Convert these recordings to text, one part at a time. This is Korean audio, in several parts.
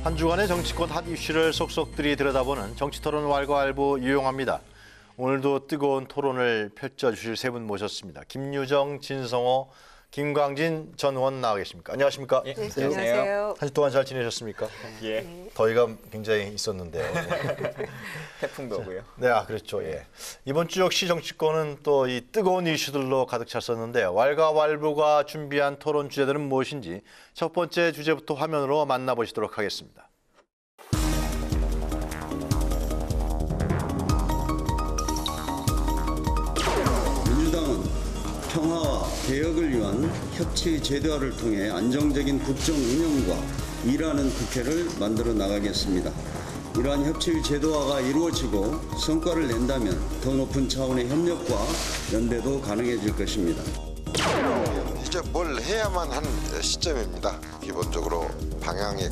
한 주간의 정치권 핫 이슈를 속속들이 들여다보는 정치토론 왈가왈부 유용합니다. 오늘도 뜨거운 토론을 펼쳐주실 세 분 모셨습니다. 김유정, 진성호, 김광진 전 의원 나와 계십니까? 안녕하십니까? 예, 안녕하세요. 한 주 동안 잘 지내셨습니까? 예. 더위가 굉장히 있었는데요. 태풍도 오고요. 네, 그렇죠. 예. 이번 주 역시 정치권은 또 이 뜨거운 이슈들로 가득 찼었는데요. 왈가왈부가 준비한 토론 주제들은 무엇인지 첫 번째 주제부터 화면으로 만나보시도록 하겠습니다. 민주당은 평화와 개혁을 위한 협치 제도화를 통해 안정적인 국정 운영과 일하는 국회를 만들어 나가겠습니다. 이러한 협치 제도화가 이루어지고 성과를 낸다면 더 높은 차원의 협력과 연대도 가능해질 것입니다. 이제 뭘 해야만 하는 시점입니다. 기본적으로 방향이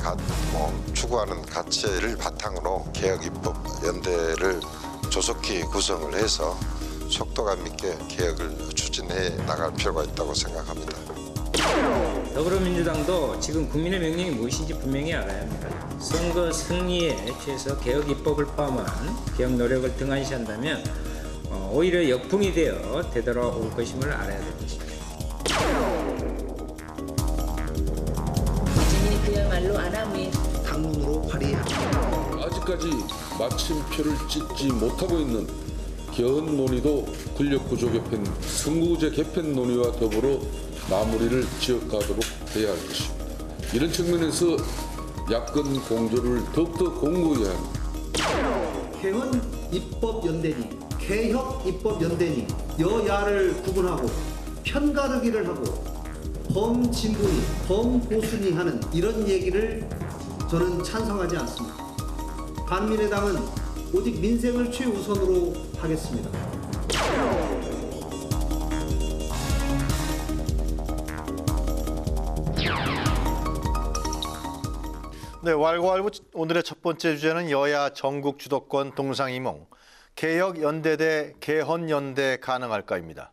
추구하는 가치를 바탕으로 개혁 입법 연대를 조속히 구성을 해서 속도감 있게 개혁을 추진해 나갈 필요가 있다고 생각합니다. 더불어민주당도 지금 국민의 명령이 무엇인지 분명히 알아야 합니다. 선거 승리에 취해서 개혁 입법을 포함한 개혁 노력을 등한시한다면 오히려 역풍이 되어 되돌아올 것임을 알아야 될 것입니다. 이재민이 그야말로 아나무인 당문으로 발의해야 합니다. 아직까지 마침표를 찍지 못하고 있는 개헌 논의도 권력구조 개편, 선거구제 개편 논의와 더불어 마무리를 지어가도록 해야 할 것입니다. 이런 측면에서 야권 공조를 더욱더 공고해야 합니다. 개헌 입법 연대니 개혁 입법 연대니 여야를 구분하고 편가르기를 하고 범진보니 범보수니 하는 이런 얘기를 저는 찬성하지 않습니다. 반민의당은 오직 민생을 최우선으로 하겠습니다. 네, 왈가왈부 오늘의 첫 번째 주제는 여야 전국 주도권 동상이몽, 개혁연대 대 개헌연대 가능할까입니다.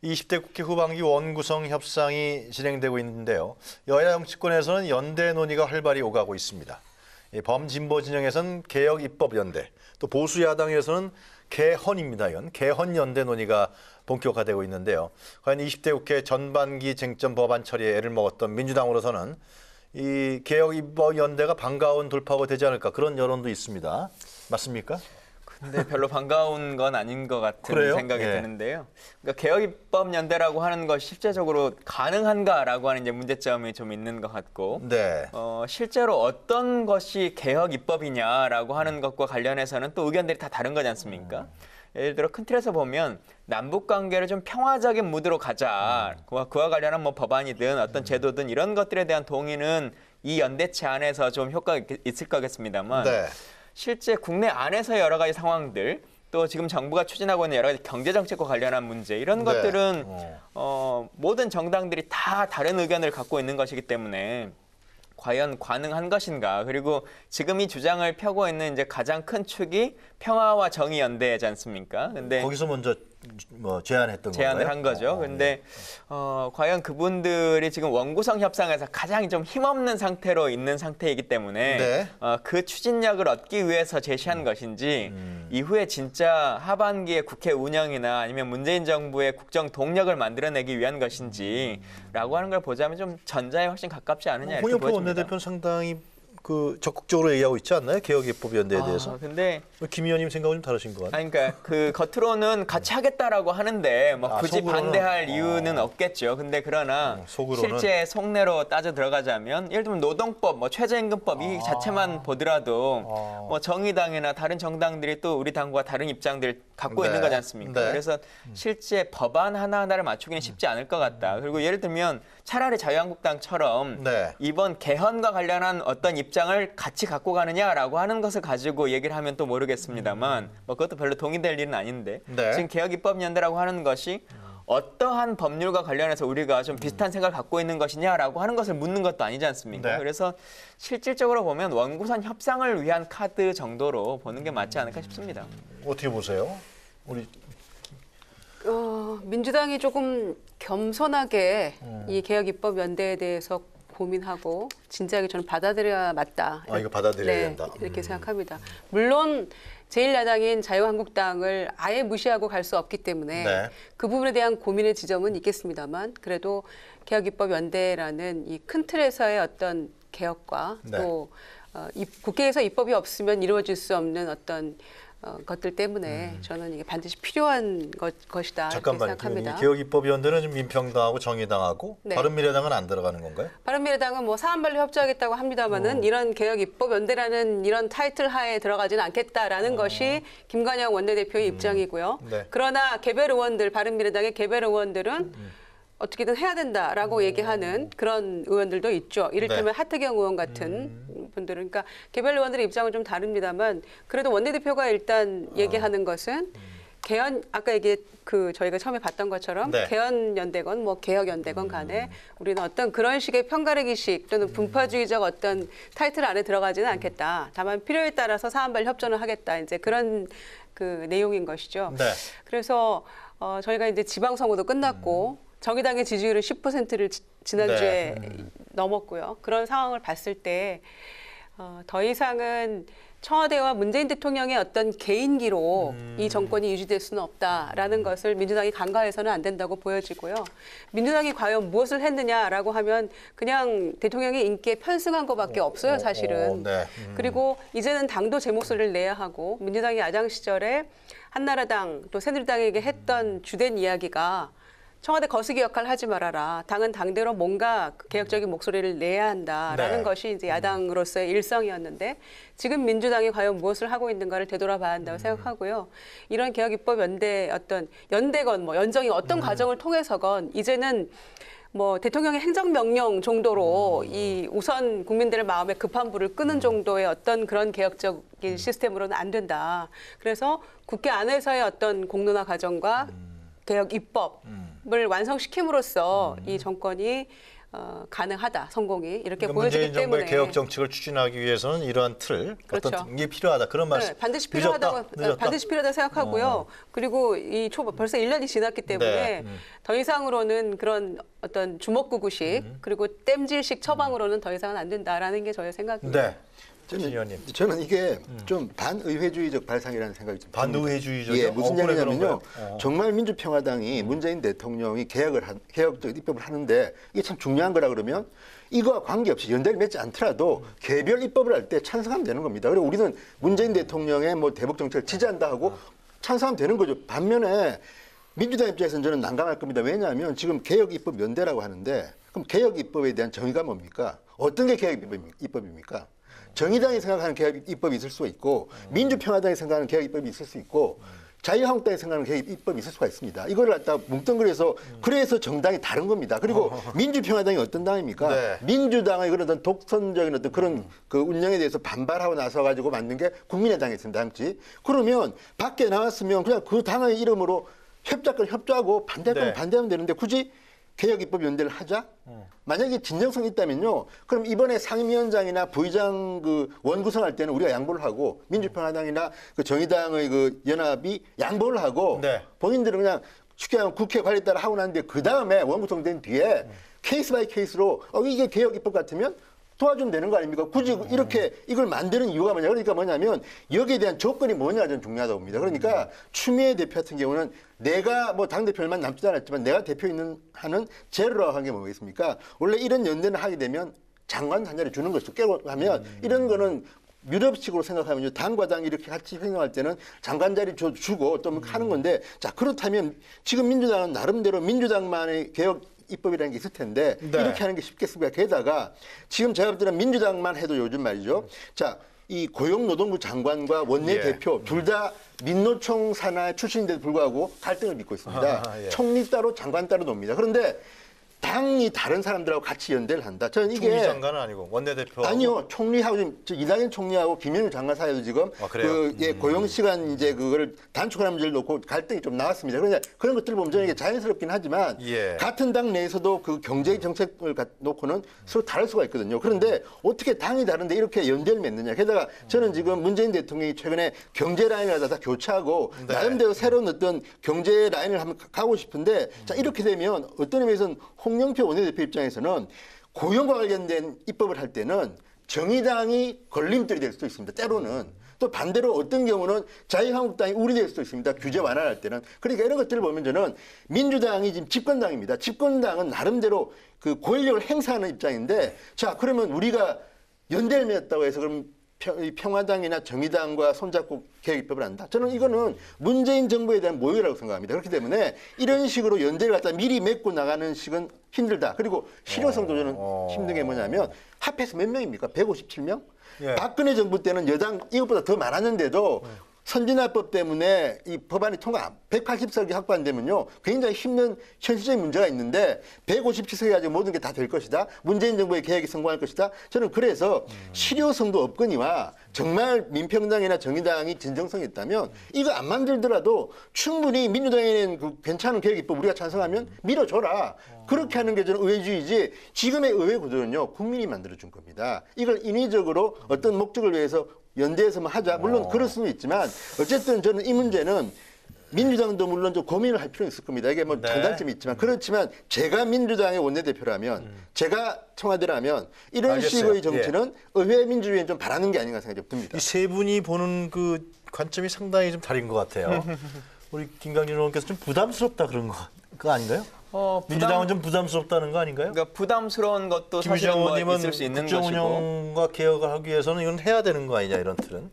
20대 국회 후반기 원구성 협상이 진행되고 있는데요. 여야 정치권에서는 연대 논의가 활발히 오가고 있습니다. 범진보 진영에서는 개혁입법연대, 또 보수 야당에서는 개헌입니다. 개헌연대 논의가 본격화되고 있는데요. 과연 20대 국회 전반기 쟁점 법안 처리에 애를 먹었던 민주당으로서는 이 개혁입법연대가 반가운 돌파가 되지 않을까 그런 여론도 있습니다. 맞습니까? 근데 별로 반가운 건 아닌 것 같은 그래요? 생각이 예. 드는데요. 그러니까 개혁입법연대라고 하는 것이 실제적으로 가능한가라고 하는 이제 문제점이 좀 있는 것 같고, 네. 실제로 어떤 것이 개혁입법이냐라고 하는 것과 관련해서는 또 의견들이 다 다른 거지 않습니까? 예를 들어 큰 틀에서 보면 남북 관계를 좀 평화적인 무드로 가자. 그와 관련한 뭐 법안이든 어떤 제도든 이런 것들에 대한 동의는 이 연대체 안에서 좀 효과가 있을 거겠습니다만. 네. 실제 국내 안에서 여러 가지 상황들 또 지금 정부가 추진하고 있는 여러 가지 경제정책과 관련한 문제 이런 것들은 모든 정당들이 다 다른 의견을 갖고 있는 것이기 때문에 과연 가능한 것인가. 그리고 지금 이 주장을 펴고 있는 이제 가장 큰 축이 평화와 정의 연대지 않습니까? 근데 거기서 먼저 제안을 한 거죠. 근데 과연 그분들이 지금 원구성 협상에서 가장 좀 힘없는 상태로 있는 상태이기 때문에 네. 그 추진력을 얻기 위해서 제시한 것인지 이후에 진짜 하반기에 국회 운영이나 아니면 문재인 정부의 국정 동력을 만들어내기 위한 것인지라고 하는 걸 보자면 좀 전자에 훨씬 가깝지 않느냐 이렇게 홍영표 보여집니다. 원내대표는 상당히 적극적으로 얘기하고 있지 않나요? 개혁입법연대에 대해서. 근데 김 의원님 생각은 좀 다르신 것 같아요. 그러니까 그 겉으로는 같이 하겠다라고 하는데 뭐 굳이 속으로는? 반대할 이유는 없겠죠. 근데 그러나 속으로는? 실제 속내로 따져 들어가자면 예를 들면 노동법, 뭐 최저임금법 이 자체만 보더라도 뭐 정의당이나 다른 정당들이 또 우리 당과 다른 입장들 갖고 네. 있는 거지 않습니까? 네. 그래서 실제 법안 하나하나를 맞추기는 쉽지 않을 것 같다. 그리고 예를 들면 차라리 자유한국당처럼 네. 이번 개헌과 관련한 어떤 입장을 같이 갖고 가느냐라고 하는 것을 가지고 얘기를 하면 또 모르겠습니다만 뭐 그것도 별로 동의될 일은 아닌데 네. 지금 개혁입법연대라고 하는 것이 어떠한 법률과 관련해서 우리가 좀 비슷한 생각을 갖고 있는 것이냐라고 하는 것을 묻는 것도 아니지 않습니까? 네. 그래서 실질적으로 보면 원구성 협상을 위한 카드 정도로 보는 게 맞지 않을까 싶습니다. 어떻게 보세요? 우리 민주당이 조금 겸손하게 이 개혁입법연대에 대해서 고민하고 진지하게 저는 받아들여야 맞다. 이거 받아들여야 된다. 이렇게 생각합니다. 물론 제1야당인 자유한국당을 아예 무시하고 갈 수 없기 때문에 네. 그 부분에 대한 고민의 지점은 있겠습니다만 그래도 개혁입법연대라는 이 큰 틀에서의 어떤 개혁과 네. 또 국회에서 입법이 없으면 이루어질 수 없는 어떤 것들 때문에 저는 이게 반드시 필요한 것이다 이렇게 잠깐만요. 생각합니다. 개혁입법위원회는 좀 민평당하고 정의당하고 네. 바른미래당은 안 들어가는 건가요? 바른미래당은 뭐 사안발로 협조하겠다고 합니다만은 이런 개혁입법연대라는 이런 타이틀 하에 들어가지는 않겠다라는 것이 김관영 원내대표의 입장이고요. 네. 그러나 개별 의원들, 바른미래당의 개별 의원들은 어떻게든 해야 된다라고 얘기하는 그런 의원들도 있죠. 이를테면 네. 하태경 의원 같은 분들은. 그러니까 개별 의원들의 입장은 좀 다릅니다만 그래도 원내대표가 일단 얘기하는 것은 개헌, 아까 저희가 처음에 봤던 것처럼 네. 개헌연대건 뭐 개혁연대건 간에 우리는 어떤 그런 식의 편가르기식 또는 분파주의적 어떤 타이틀 안에 들어가지는 않겠다. 다만 필요에 따라서 사안발 협조는 하겠다. 이제 그런 그 내용인 것이죠. 네. 그래서 저희가 이제 지방선거도 끝났고 정의당의 지지율은 10%를 지난주에 넘었고요. 그런 상황을 봤을 때 더 이상은 청와대와 문재인 대통령의 어떤 개인기로 이 정권이 유지될 수는 없다라는 것을 민주당이 간과해서는 안 된다고 보여지고요. 민주당이 과연 무엇을 했느냐라고 하면 그냥 대통령의 인기에 편승한 것밖에 없어요, 사실은. 네. 그리고 이제는 당도 제 목소리를 내야 하고 민주당이 야당 시절에 한나라당 또 새누리당에게 했던 주된 이야기가 청와대 거시기 역할을 하지 말아라. 당은 당대로 뭔가 개혁적인 목소리를 내야 한다라는 네. 것이 이제 야당으로서의 일성이었는데 지금 민주당이 과연 무엇을 하고 있는가를 되돌아봐야 한다고 생각하고요. 이런 개혁입법 연대 어떤 연대건 뭐 연정이 어떤 과정을 통해서건 이제는 뭐 대통령의 행정명령 정도로 이 우선 국민들의 마음에 급한 불을 끄는 정도의 어떤 그런 개혁적인 시스템으로는 안 된다. 그래서 국회 안에서의 어떤 공론화 과정과 개혁 입법을 완성시킴으로써 이 정권이 가능하다, 성공이 이렇게 그러니까 보여지기 문재인 정부의 때문에 개혁 정책을 추진하기 위해서는 이러한 틀, 그렇죠. 어떤 게 필요하다 그런 말씀. 네, 반드시 필요하다고 반드시 필요하다 생각하고요. 그리고 벌써 1년이 지났기 때문에 네. 더 이상으로는 그런 어떤 주먹구구식 그리고 땜질식 처방으로는 더 이상은 안 된다라는 게 저의 생각입니다. 네. 의원님. 저는 이게 좀 반의회주의적 발상이라는 생각이 좀 듭니다. 반의회주의적이요? 예, 무슨 그래 얘기냐면요. 그런가요? 정말 민주평화당이 문재인 대통령이 개혁적 입법을 하는데 이게 참 중요한 거라 그러면 이거와 관계없이 연대를 맺지 않더라도 개별 입법을 할 때 찬성하면 되는 겁니다. 그리고 우리는 문재인 대통령의 뭐 대북 정책을 지지한다 하고 찬성하면 되는 거죠. 반면에 민주당 입장에서는 저는 난감할 겁니다. 왜냐하면 지금 개혁 입법 연대라고 하는데 그럼 개혁 입법에 대한 정의가 뭡니까? 어떤 게 개혁 입법입니까? 정의당이 생각하는 개혁 입법이 있을 수 있고 민주평화당이 생각하는 개혁 입법이 있을 수 있고 자유한국당이 생각하는 개혁 입법이 있을 수가 있습니다. 이거를 갖다 뭉뚱그려서 그래서 정당이 다른 겁니다. 그리고 민주평화당이 어떤 당입니까? 네. 민주당의 그런 어떤 독선적인 어떤 그런 그 운영에 대해서 반발하고 나서가지고 만든 게 국민의당이 있습니다. 당시. 그러면 밖에 나왔으면 그냥 그 당의 이름으로 협조하고 반대할 거면 네. 반대하면 되는데 굳이 개혁입법 연대를 하자? 만약에 진정성이 있다면요. 그럼 이번에 상임위원장이나 부의장 그 원구성할 때는 우리가 양보를 하고 민주평화당이나 그 정의당의 그 연합이 양보를 하고 네. 본인들은 그냥 쉽게 하면 국회 관리 따라 하고 나는데 그 다음에 원구성된 뒤에 케이스 바이 케이스로 이게 개혁입법 같으면 도와주면 되는 거 아닙니까? 굳이 이렇게 이걸 만드는 이유가 뭐냐? 그러니까 뭐냐면 여기에 대한 조건이 뭐냐 저는 중요하다고 봅니다. 그러니까 추미애 대표 같은 경우는 내가 뭐 당대표만 남지도 않았지만 내가 대표 하는 제로라고 한 게 뭐겠습니까? 원래 이런 연대를 하게 되면 장관 한 자리 주는 것이죠. 깨고 하면 이런 거는 유럽식으로 생각하면 당과 당이 이렇게 같이 행동할 때는 장관 자리 주고 또 하는 건데 자 그렇다면 지금 민주당은 나름대로 민주당만의 개혁 입법이라는 게 있을 텐데 네. 이렇게 하는 게 쉽겠습니까? 게다가 지금 제가 볼 때는 민주당만 해도 요즘 말이죠. 자, 이 고용노동부 장관과 원내대표 둘 다 민노총 산하의 출신인데도 불구하고 갈등을 빚고 있습니다. 예. 총리 따로 장관 따로 놉니다. 그런데 당이 다른 사람들하고 같이 연대를 한다. 저는 이게 총리 장관은 아니고 원내대표. 아니요, 총리하고 지금 이낙연 총리하고 김영일 장관 사이도 지금 그래요? 고용 시간 이제 그거를 단축하는 문제를 놓고 갈등이 좀 나왔습니다. 그러냐 그런 것들을 보면 저는 이게 자연스럽긴 하지만 예. 같은 당 내에서도 그 경제 정책을 놓고는 서로 다를 수가 있거든요. 그런데 어떻게 당이 다른데 이렇게 연대를 맺느냐? 게다가 저는 지금 문재인 대통령이 최근에 경제 라인을 갖다 교체하고 네. 나름대로 새로운 어떤 경제 라인을 한번 가고 싶은데 자 이렇게 되면 어떤 의미에서는 홍영표 원내대표 입장에서는 고용과 관련된 입법을 할 때는 정의당이 걸림돌이 될 수도 있습니다. 때로는. 또 반대로 어떤 경우는 자유한국당이 우려될 수도 있습니다. 규제 완화를 할 때는. 그러니까 이런 것들을 보면 저는 민주당이 지금 집권당입니다. 집권당은 나름대로 그 권력을 행사하는 입장인데 자 그러면 우리가 연대를 맺었다고 해서 그럼 평화당이나 정의당과 손잡고 개혁 입법을 한다. 저는 이거는 문재인 정부에 대한 모욕이라고 생각합니다. 그렇기 때문에 이런 식으로 연대를 갖다 미리 맺고 나가는 식은 힘들다. 그리고 실효성도 저는 힘든 게 뭐냐면 합해서 몇 명입니까? 157명? 예. 박근혜 정부 때는 여당 이것보다 더 많았는데도 선진화법 때문에 이 법안이 통과 180석이 확보 안 되면요 굉장히 힘든 현실적인 문제가 있는데 157석이 가지고 모든 게 다 될 것이다. 문재인 정부의 계획이 성공할 것이다. 저는 그래서 실효성도 없거니와 정말 민평당이나 정의당이 진정성이 있다면 이거 안 만들더라도 충분히 민주당에는 그 괜찮은 계획 입법 우리가 찬성하면 밀어줘라. 그렇게 하는 게 저는 의회주의지 지금의 의회 구조는요 국민이 만들어준 겁니다. 이걸 인위적으로 어떤 목적을 위해서 연대해서만 하자. 물론 그럴 수는 있지만 어쨌든 저는 이 문제는 민주당도 물론 좀 고민을 할 필요는 있을 겁니다. 이게 뭐 장단점이 있지만 그렇지만 제가 민주당의 원내대표라면 제가 청와대라면 이런 알겠어요. 식의 정치는 의회 민주주의에 좀 바라는 게 아닌가 생각이 듭니다. 이 세 분이 보는 그 관점이 상당히 좀 다른 것 같아요. 우리 김강진 의원께서 좀 부담스럽다 그런 거 아닌가요? 민주당은 좀 부담스럽다는 거 아닌가요? 그러니까 부담스러운 것도 사실은 뭐 있을 수 있는 국정 것이고. 운영과 개혁을 하기 위해서는 이건 해야 되는 거 아니냐 이런 틀은.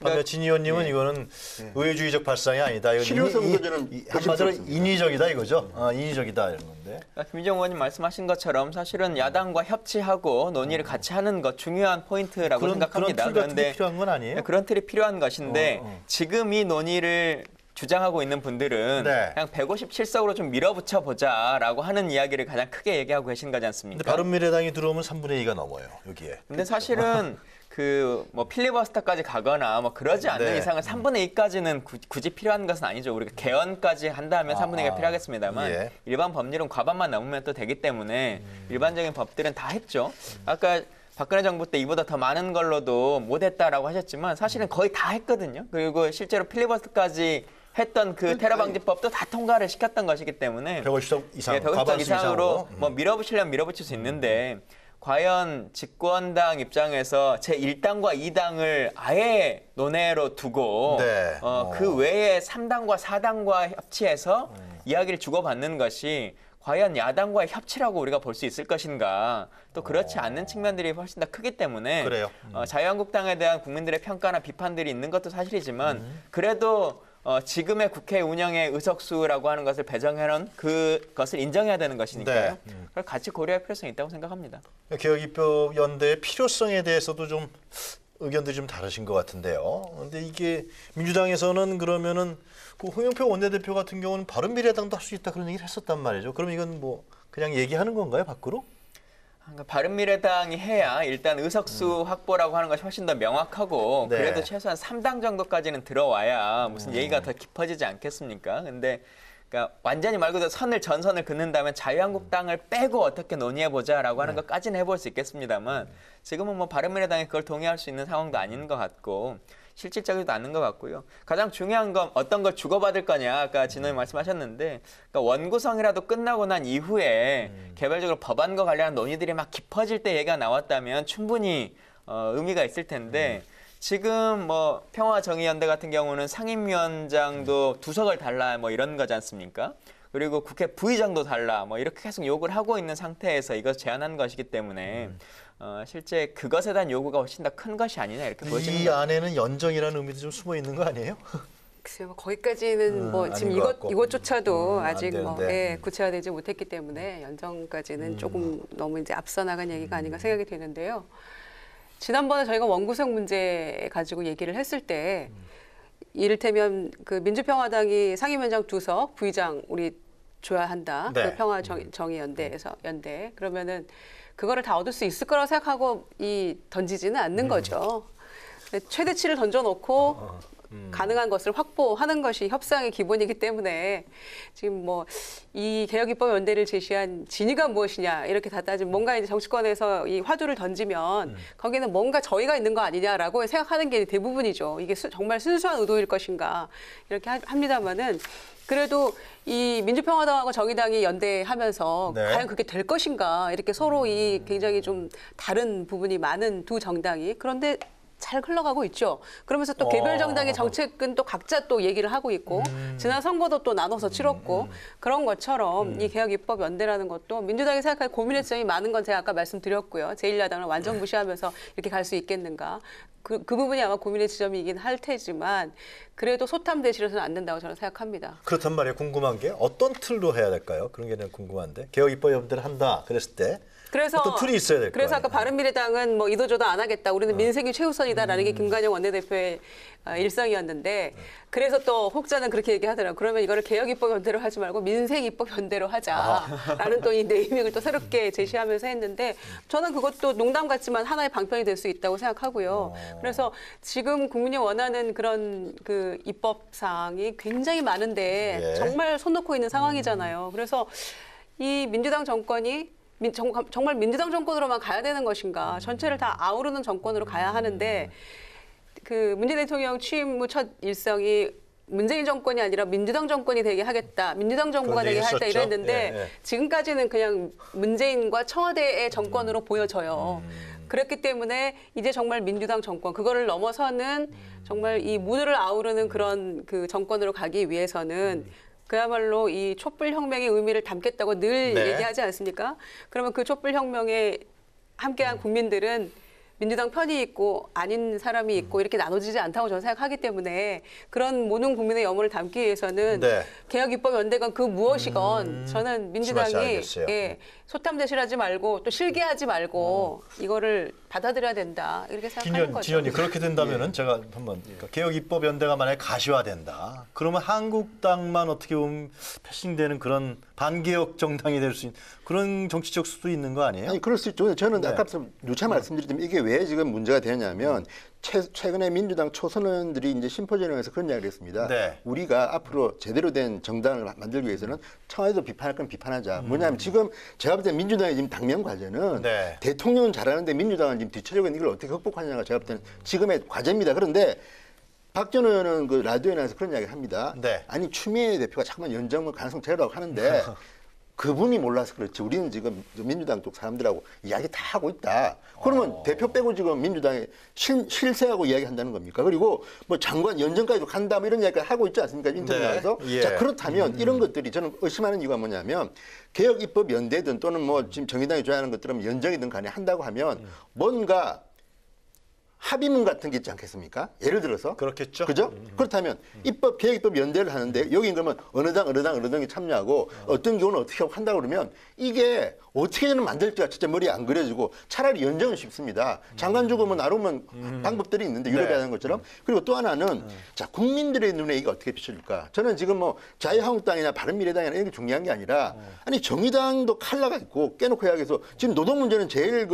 반면 진 의원님은 이거는 의회주의적 발상이 아니다. 이건 실효성도 저는 한마디로 인위적이다 이거죠. 인위적이다 이런 건데. 그러니까 김희정 의원님 말씀하신 것처럼 사실은 야당과 협치하고 논의를 같이 하는 것 중요한 포인트라고 생각합니다. 그런 틀 같은 게 필요한 건 아니에요? 그런 틀이 필요한 것인데 지금 이 논의를 주장하고 있는 분들은 네. 그냥 157석으로 좀 밀어붙여 보자라고 하는 이야기를 가장 크게 얘기하고 계신 거지 않습니까? 근데 바른미래당이 들어오면 3분의 2가 넘어요 여기에. 근데 사실은 그 뭐 필리버스터까지 가거나 뭐 그러지 않는 네. 이상은 3분의 2까지는 굳이 필요한 것은 아니죠. 우리가 개헌까지 한다면 3분의 2가 필요하겠습니다만 예. 일반 법률은 과반만 넘으면 또 되기 때문에 일반적인 법들은 다 했죠. 아까 박근혜 정부 때 이보다 더 많은 걸로도 못했다라고 하셨지만 사실은 거의 다 했거든요. 그리고 실제로 필리버스터까지 했던 그 테러 방지법도 다 통과를 시켰던 것이기 때문에 150석 이상, 150석 과반수 이상으로 뭐 밀어붙이려면 밀어붙일 수 있는데 과연 집권당 입장에서 제1당과 2당을 아예 논외로 두고 네. 그 외에 3당과 4당과 협치해서 이야기를 주고받는 것이 과연 야당과의 협치라고 우리가 볼 수 있을 것인가. 또 그렇지 않는 측면들이 훨씬 더 크기 때문에 그래요. 자유한국당에 대한 국민들의 평가나 비판들이 있는 것도 사실이지만 그래도 지금의 국회 운영의 의석수라고 하는 것을 배정해놓은 그것을 인정해야 되는 것이니까요. 네. 그걸 같이 고려할 필요성이 있다고 생각합니다. 개혁입법 연대의 필요성에 대해서도 좀 의견들이 좀 다르신 것 같은데요. 그런데 이게 민주당에서는 그러면은 그 홍영표 원내대표 같은 경우는 바른미래당도 할 수 있다 그런 얘기를 했었단 말이죠. 그럼 이건 뭐 그냥 얘기하는 건가요, 밖으로? 그러니까 바른미래당이 해야 일단 의석수 확보라고 하는 것이 훨씬 더 명확하고 네. 그래도 최소한 3당 정도까지는 들어와야 무슨 얘기가 더 깊어지지 않겠습니까? 근데 그러니까 완전히 말 그대로 전선을 긋는다면 자유한국당을 빼고 어떻게 논의해보자라고 하는 것까지는 해볼 수 있겠습니다만 지금은 뭐 바른미래당이 그걸 동의할 수 있는 상황도 아닌 것 같고 실질적이지도 않는 것 같고요. 가장 중요한 건 어떤 걸 주고받을 거냐. 아까 진호님 말씀하셨는데 그러니까 원구성이라도 끝나고 난 이후에 개별적으로 법안과 관련한 논의들이 막 깊어질 때 얘기가 나왔다면 충분히 의미가 있을 텐데 지금 뭐 평화정의연대 같은 경우는 상임위원장도 2석을 달라 뭐 이런 거지 않습니까? 그리고 국회 부의장도 달라 뭐 이렇게 계속 요구를 하고 있는 상태에서 이것 제안한 것이기 때문에 실제 그것에 대한 요구가 훨씬 더 큰 것이 아니냐 이렇게 보여지는 이 거죠. 안에는 연정이라는 의미도 좀 숨어 있는 거 아니에요? 글쎄요, 거기까지는 뭐 지금 아닌 것 같고. 이것조차도 안 아직 뭐 되는데. 구체화되지 못했기 때문에 연정까지는 조금 너무 이제 앞서 나간 얘기가 아닌가 생각이 되는데요. 지난번에 저희가 원구성 문제 가지고 얘기를 했을 때 이를테면 그 민주평화당이 상임위원장 2석, 부의장 우리 줘야 한다. 네. 그 평화정의연대에서 연대. 그러면은 그거를 다 얻을 수 있을 거라고 생각하고 던지지는 않는 거죠. 최대치를 던져놓고 가능한 것을 확보하는 것이 협상의 기본이기 때문에 지금 뭐 이 개혁 입법 연대를 제시한 진위가 무엇이냐 이렇게 다 따지면 뭔가 이제 정치권에서 이 화두를 던지면 거기는 뭔가 저희가 있는 거 아니냐라고 생각하는 게 대부분이죠. 이게 정말 순수한 의도일 것인가 이렇게 합니다만은 그래도 이 민주평화당하고 정의당이 연대하면서 네. 과연 그게 될 것인가 이렇게 서로 이 굉장히 좀 다른 부분이 많은 두 정당이 그런데 잘 흘러가고 있죠. 그러면서 또 개별 정당의 정책은 또 각자 또 얘기를 하고 있고 지난 선거도 또 나눠서 치렀고 그런 것처럼 이 개혁 입법 연대라는 것도 민주당이 생각할 고민의 점이 많은 건 제가 아까 말씀드렸고요. 제1야당을 완전 무시하면서 이렇게 갈 수 있겠는가. 그 부분이 아마 고민의 지점이긴 할 테지만 그래도 소탐대실에서는 안 된다고 저는 생각합니다. 그렇단 말이에요. 궁금한 게 어떤 틀로 해야 될까요? 그런 게 궁금한데 개혁 입법 연대를 한다 그랬을 때 그래서 어떤 틀이 있어야 될 거예요. 그래서 아까 바른미래당은 뭐 이도저도 안 하겠다. 우리는 민생이 최우선이다라는 게 김관영 원내대표의 일성이었는데 그래서 또 혹자는 그렇게 얘기하더라고요. 그러면 이거를 개혁 입법 연대로 하지 말고 민생 입법 연대로 하자라는 또 이 네이밍을 또 새롭게 제시하면서 했는데 저는 그것도 농담 같지만 하나의 방편이 될 수 있다고 생각하고요. 그래서 지금 국민이 원하는 그런 그 입법사항이 굉장히 많은데 예. 정말 손 놓고 있는 상황이잖아요. 그래서 이 민주당 정권이 정말 민주당 정권으로만 가야 되는 것인가? 전체를 다 아우르는 정권으로 가야 하는데 그 문재인 대통령 취임 후 첫 일성이 문재인 정권이 아니라 민주당 정권이 되게 하겠다. 민주당 정부가 그런 되게 얘기 하겠다 했었죠. 이랬는데 예, 예. 지금까지는 그냥 문재인과 청와대의 정권으로 보여져요. 그렇기 때문에 이제 정말 민주당 정권 그거를 넘어서는 정말 이 무드를 아우르는 그런 그 정권으로 가기 위해서는 그야말로 이 촛불혁명의 의미를 담겠다고 늘 네. 얘기하지 않습니까? 그러면 그 촛불혁명에 함께한 국민들은 민주당 편이 있고 아닌 사람이 있고 이렇게 나눠지지 않다고 저는 생각하기 때문에 그런 모든 국민의 염원을 담기 위해서는 네. 개혁 입법 연대건 그 무엇이건 저는 민주당이 알겠어요. 예, 소탐대실하지 말고 또 실기하지 말고 이거를 받아들여야 된다 이렇게 생각하는 거죠. 진현이 그렇게 된다면은 제가 한번 그러니까 개혁 입법 연대가 만약에 가시화된다. 그러면 한국당만 어떻게 보면 패싱되는 그런 반개혁 정당이 될 수 있는 그런 정치적 수도 있는 거 아니에요? 아니 그럴 수 있죠. 저는 네. 아까 누차 말씀드렸지만 이게 왜 지금 문제가 되냐면 최근에 민주당 초선원들이 이제 심포지엄에서 그런 이야기를 했습니다. 네. 우리가 앞으로 제대로 된 정당을 만들기 위해서는 청와대도 비판할 건 비판하자. 뭐냐면 지금 제가 볼 때 민주당의 지금 당면 과제는 네. 대통령은 잘하는데 민주당은 지금 뒤처지고 있는 이걸 어떻게 극복하느냐가 제가 볼 때는 지금의 과제입니다. 그런데 박전 의원은 그 라디오에 나와서 그런 이야기를 합니다. 네. 아니 추미애 대표가 자꾸만 연정을 가능성 제로라고 하는데 그분이 몰라서 그렇지 우리는 지금 민주당 쪽 사람들하고 이야기 다 하고 있다. 그러면 대표 빼고 지금 민주당에 실세하고 이야기한다는 겁니까? 그리고 뭐 장관 연정까지도 간다 뭐 이런 이야기를 하고 있지 않습니까? 인터뷰에서. 예. 자 그렇다면 이런 것들이 저는 의심하는 이유가 뭐냐면 개혁 입법 연대든 또는 뭐 지금 정의당이 좋아하는 것들은 연정이든 간에 한다고 하면 뭔가 합의문 같은 게 있지 않겠습니까? 예를 들어서. 그렇겠죠. 그죠? 그렇다면 입법, 개혁입법 연대를 하는데 여기 그러면 어느 당이 참여하고 어떤 경우는 어떻게 하고 한다고 그러면 이게 어떻게든 만들지가 진짜 머리에 안 그려지고 차라리 연정은 쉽습니다. 장관 주고 뭐 나름은 방법들이 있는데 유럽에 하는 것처럼. 그리고 또 하나는 자, 국민들의 눈에 이게 어떻게 비춰질까? 저는 지금 뭐 자유한국당이나 바른미래당이나 이런 게 중요한 게 아니라 아니 정의당도 칼라가 있고 깨놓고 이야기해서 지금 노동 문제는 제일